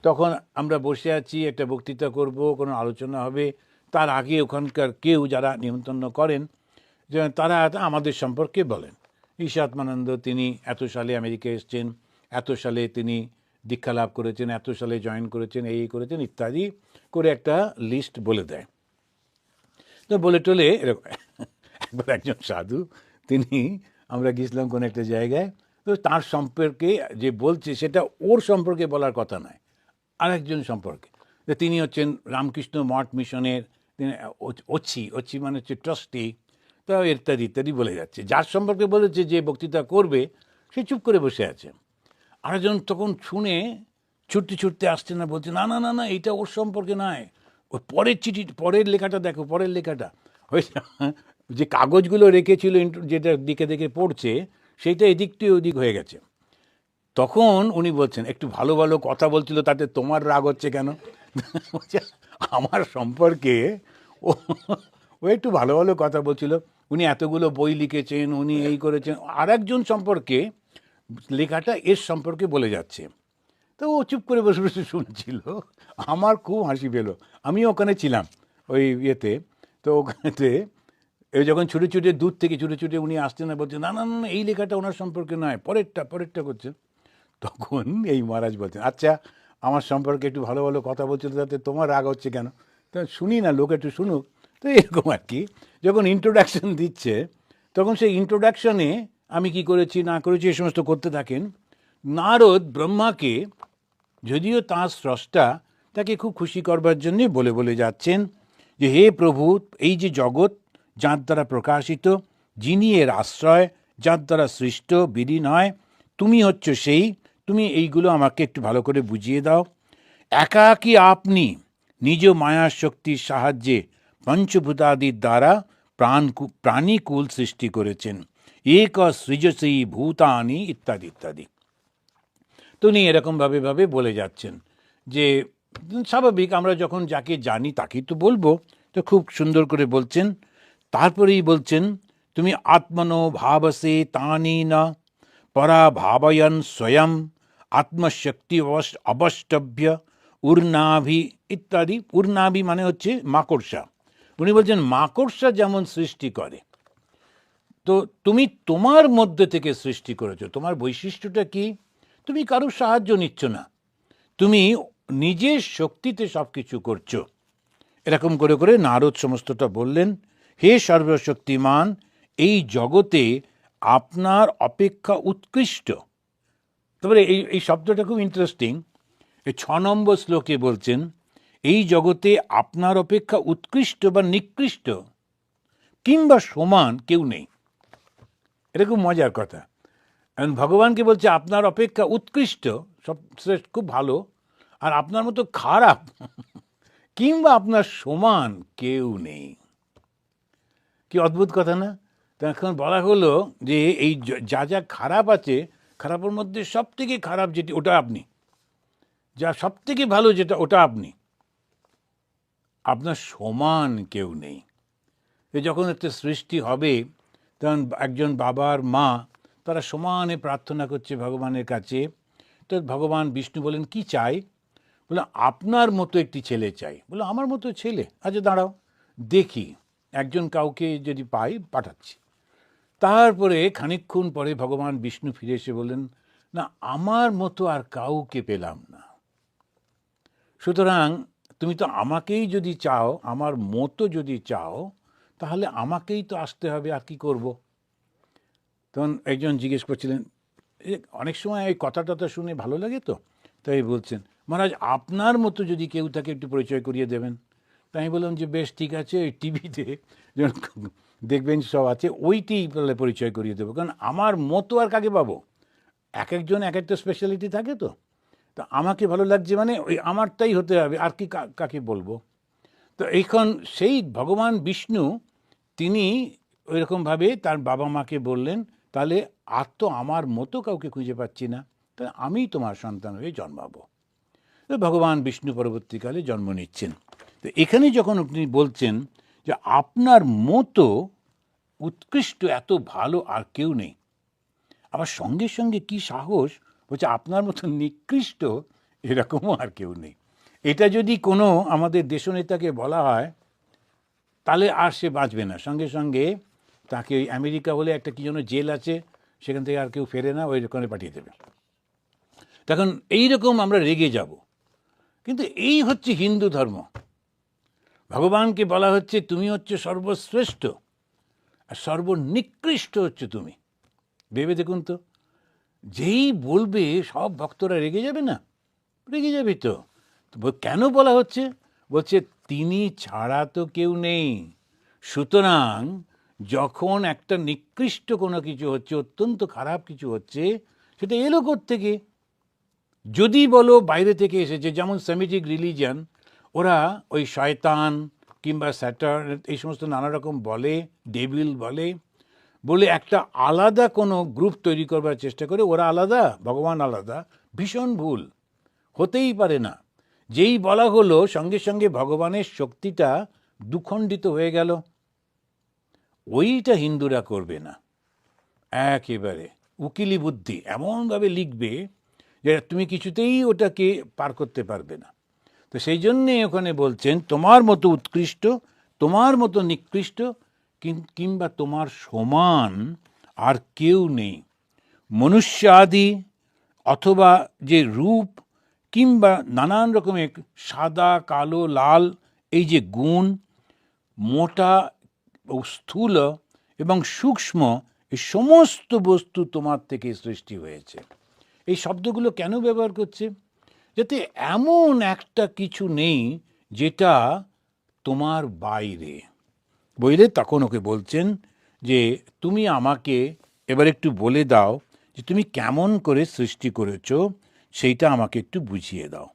তখন আমরা বসে আছি, একটা বক্তৃতা করব, কোনো আলোচনা হবে, তার আগে ওখানকার কেউ যারা নিমন্ত্রণ করেন তারা আমাদের সম্পর্কে বলেন। ঈশাত্মানন্দ তিনি এত সালে আমেরিকা এসছেন, এত সালে তিনি দীক্ষা লাভ করেছেন, এত সালে জয়েন করেছেন, এই করেছেন ইত্যাদি করে একটা লিস্ট বলে দেয়। তো বলে টলে এরকম একবার একজন সাধু, তিনি, আমরা গেছিলাম কোনো একটা জায়গায়, তো তার সম্পর্কে যে বলছে সেটা ওর সম্পর্কে বলার কথা নয়, আরেকজন সম্পর্কে। তো তিনি হচ্ছেন রামকৃষ্ণ মঠ মিশনের ওছি মানে হচ্ছে ট্রাস্টি, তো ইত্যাদি ইত্যাদি বলে যাচ্ছে। যার সম্পর্কে বলেছে যে বক্তৃতা করবে সে চুপ করে বসে আছে। আরেকজন তখন শুনে ছুটতে ছুটতে আসছে না, বলছে না না না না, এইটা ওর সম্পর্কে নয়, ওই পরের চিঠি, পরের লেখাটা দেখো, পরের লেখাটা। হয়েছে যে কাগজগুলো রেখেছিল যেটা দিকে দিকে পড়ছে, সেইটা এদিক থেকে ওদিক হয়ে গেছে। তখন উনি বলছেন, একটু ভালো ভালো কথা বলছিল, তাতে তোমার রাগ হচ্ছে কেন? আমার সম্পর্কে ও ও একটু ভালো ভালো কথা বলছিল, উনি এতগুলো বই লিখেছেন, উনি এই করেছেন, আর একজন সম্পর্কে লেখাটা এর সম্পর্কে বলে যাচ্ছে। তো ও চুপ করে বসে বসে শুনছিল। আমার খুব হাসি পেল, আমিও ওখানে ছিলাম ওই ইয়েতে। তো ওখানেতে যখন ছুটে ছুটে দূর থেকে ছুটে ছুটে উনি আসছেন না, বলছেন না না না, এই লেখাটা ওনার সম্পর্কে নয়, পরেরটা পরেরটা করছেন। তখন এই মহারাজ বলছেন, আচ্ছা আমার সম্পর্কে একটু ভালো ভালো কথা বলছিল, তাতে তোমার রাগ হচ্ছে কেন? তো শুনি না, লোক একটু শুনুক। তো এরকম আর কি। যখন ইন্ট্রোডাকশন দিচ্ছে, তখন সেই ইন্ট্রোডাকশনে আমি কি করেছি না করেছি এই সমস্ত করতে থাকেন। নারদ ব্রহ্মাকে, যদিও তাঁর স্রষ্টা, তাকে খুব খুশি করবার জন্যে বলে বলে যাচ্ছেন যে হে প্রভু, এই যে জগৎ যার দ্বারা প্রকাশিত, যিনি এর আশ্রয়, যার দ্বারা সৃষ্ট বিলীন, তুমি হচ্ছ সেই, তুমি এইগুলো আমাকে একটু ভালো করে বুঝিয়ে দাও। একাকী আপনি নিজ মায়া শক্তির সাহায্যে পঞ্চভূতাদির দ্বারা প্রাণীকুল সৃষ্টি করেছেন, এক সৃজসী ভূতানি ইত্যাদি ইত্যাদি। তো উনি এরকমভাবে বলে যাচ্ছেন যে স্বাভাবিক, আমরা যখন যাকে জানি তাকেই তো বলবো। তো খুব সুন্দর করে বলছেন। তারপরেই বলছেন, তুমি আত্মনো ভাবসে তানি না পরা ভাবয়ন স্বয়ং আত্মশক্তি অবষ্টভ্য উর্নাভি ইত্যাদি। উর্নাভি মানে হচ্ছে মাকড়সা। উনি বলছেন মাকড়সা যেমন সৃষ্টি করে, তো তুমি তোমার মধ্যে থেকে সৃষ্টি করেছো। তোমার বৈশিষ্ট্যটা কি? তুমি কারোর সাহায্য নিচ্ছ না, তুমি নিজের শক্তিতে সব কিছু করছো। এরকম করে করে নারদ সমস্তটা বললেন। হে সর্বশক্তিমান, এই জগতে আপনার অপেক্ষা উৎকৃষ্ট। তারপরে এই শব্দটা খুব ইন্টারেস্টিং। এই 6 নম্বর শ্লোকে বলছেন, এই জগতে আপনার অপেক্ষা উৎকৃষ্ট বা নিকৃষ্ট কিংবা সমান কেউ নেই। এটা খুব মজার কথা। এখন ভগবানকে বলছে আপনার অপেক্ষা উৎকৃষ্ট, সব শ্রেষ্ঠ, খুব ভালো, আর আপনার মতো খারাপ কিংবা আপনার সমান কেউ নেই। কি অদ্ভুত কথা না? তো এখন বলা হলো যে এই যা যা খারাপ আছে, খারাপের মধ্যে সব থেকে খারাপ যেটি, ওটা আপনি। যা সব থেকে ভালো যেটা, ওটা আপনি। আপনার সমান কেউ নেই। যখন একটা সৃষ্টি হবে, তখন একজন বাবার মা, তারা সমানে প্রার্থনা করছে ভগবানের কাছে। তো ভগবান বিষ্ণু বলেন, কি চাই? বলে আপনার মতো একটি ছেলে চাই। বলে আমার মতো ছেলে? আচ্ছা দাঁড়াও দেখি, একজন কাউকে যদি পাই পাঠাচ্ছি। তারপরে খানিকক্ষণ পরে ভগবান বিষ্ণু ফিরে এসে বললেন, না, আমার মতো আর কাউকে পেলাম না, সুতরাং তুমি তো আমাকেই যদি চাও, আমার মতো যদি চাও, তাহলে আমাকেই তো আসতে হবে, আর কি করব? তখন একজন জিজ্ঞেস করছিলেন, অনেক সময় এই কথাটা শুনে ভালো লাগে, তো তাই বলছেন, মহারাজ আপনার মতো যদি কেউ থাকে একটু পরিচয় করিয়ে দেবেন। তাই আমি বললাম যে বেশ ঠিক আছে, ওই টিভিতে দেখবেন সব আছে, ওইটি তাহলে পরিচয় করিয়ে দেবো। কারণ আমার মতো আর কাকে পাবো? এক একজন এক একটা স্পেশালিটি থাকে, তো তো আমাকে ভালো লাগছে মানে ওই আমারটাই হতে হবে, আর কি কাকে বলবো? তো এইখন সেই ভগবান বিষ্ণু, তিনি ওইরকমভাবে তার বাবা মাকে বললেন, তাহলে আর তো আমার মতো কাউকে খুঁজে পাচ্ছি না, তাহলে আমি তোমার সন্তান হয়ে জন্মাবো। তো ভগবান বিষ্ণু পরবর্তীকালে জন্ম নিচ্ছেন। তো এখানে যখন আপনি বলছেন যে আপনার মতো উৎকৃষ্ট, এত ভালো আর কেউ নেই, আবার সঙ্গে সঙ্গে কি সাহস বলছে আপনার মতো নিকৃষ্ট এরকমও আর কেউ নেই। এটা যদি কোনো আমাদের দেশনেতাকে বলা হয়, তাহলে আর সে বাঁচবে না, সঙ্গে সঙ্গে তাকে ওই আমেরিকা বলে একটা কি যেন জেল আছে, সেখান থেকে আর কেউ ফেরে না, ওই রকমে পাঠিয়ে দেবে। তখন এইরকম আমরা রেগে যাব। কিন্তু এই হচ্ছে হিন্দু ধর্ম। ভগবানকে বলা হচ্ছে তুমি হচ্ছে সর্বশ্রেষ্ঠ আর সর্বনিকৃষ্ট হচ্ছে তুমি। ভেবে দেখুন তো, যেই বলবে সব ভক্তরা রেগে যাবে না? রেগে যাবে তো। কেন বলা হচ্ছে? বলছে তিনি ছাড়া তো কেউ নেই। সুতরাং যখন একটা নিকৃষ্ট কোনো কিছু হচ্ছে, অত্যন্ত খারাপ কিছু হচ্ছে, সেটা এলো কোত্থেকে? যদি বলো বাইরে থেকে এসেছে, যেমন সেমিটিক রিলিজিয়ান, ওরা ওই শয়তান কিংবা স্যাটার্ন এই সমস্ত নানা রকম বলে, ডেভিল বলে একটা আলাদা কোনো গ্রুপ তৈরি করবার চেষ্টা করে। ওরা আলাদা, ভগবান আলাদা। ভীষণ ভুল, হতেই পারে না। যেই বলা হলো সঙ্গে সঙ্গে ভগবানের শক্তিটা দুখণ্ডিত হয়ে গেল। ওইটা হিন্দুরা করবে না। একেবারে উকিলি বুদ্ধি এমনভাবে লিখবে যে তুমি কিছুতেই ওটাকে পার করতে পারবে না। তো সেই জন্যে ওখানে বলছেন তোমার মতো উৎকৃষ্ট, তোমার মতো নিকৃষ্ট কিংবা তোমার সমান আর কেউ নেই। মনুষ্যাদি অথবা যে রূপ কিংবা নানান রকমের সাদা, কালো, লাল এই যে গুণ, মোটা ও স্থূল এবং সূক্ষ্ম, এই সমস্ত বস্তু তোমার থেকে সৃষ্টি হয়েছে। এই শব্দগুলো কেন ব্যবহার করছে? যাতে এমন একটা কিছু নেই যেটা তোমার বাইরে। তখন ওকে বলছেন যে তুমি আমাকে এবার একটু বলে দাও যে তুমি কেমন করে সৃষ্টি করেছো, সেইটা আমাকে একটু বুঝিয়ে দাও।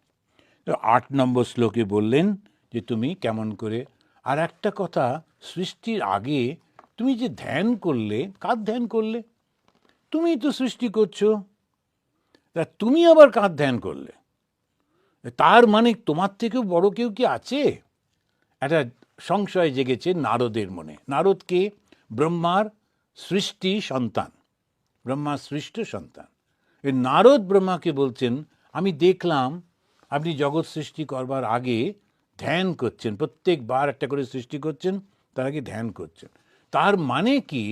8 নম্বর শ্লোকে বললেন যে তুমি কেমন করে। আর একটা কথা, সৃষ্টির আগে তুমি যে ধ্যান করলে, কার ধ্যান করলে? তুমিই তো সৃষ্টি করছো। তা তুমি আবার কার ধ্যান করলে? তার মানে তোমার থেকেও বড় কেউ কি আছে? একটা সংশয় জেগেছে নারদের মনে। নারদ কে? ব্রহ্মার সৃষ্টি সন্তান, ব্রহ্মার সৃষ্ট সন্তান। এই নারদ ব্রহ্মাকে বলছেন আমি দেখলাম আপনি জগৎ সৃষ্টি করবার আগে ধ্যান করছেন, প্রত্যেকবার একটা করে সৃষ্টি করছেন, তার আগে ধ্যান করছেন। তার মানে কি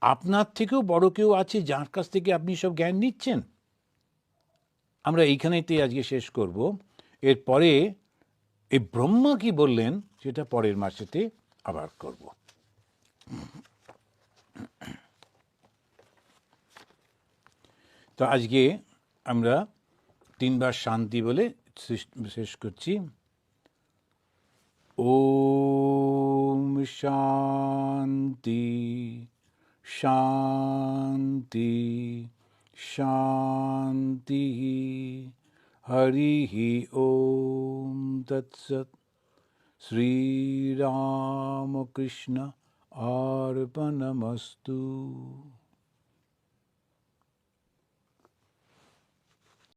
আপনার থেকেও বড় কেউ আছে যার কাছ থেকে আপনি সব জ্ঞান নিচ্ছেন? আমরা এইখানেতেই আজকে শেষ করব। এরপরে এই ব্রহ্মা কি বললেন সেটা পরের মাসেতে আবার করব। তো আজকে আমরা 3 বার শান্তি বলে শেষ করছি। ওম শান্তি শান্তি শান্তি। হরি ওম তৎসৎ। শ্রীরামকৃষ্ণ অর্পণমস্তু।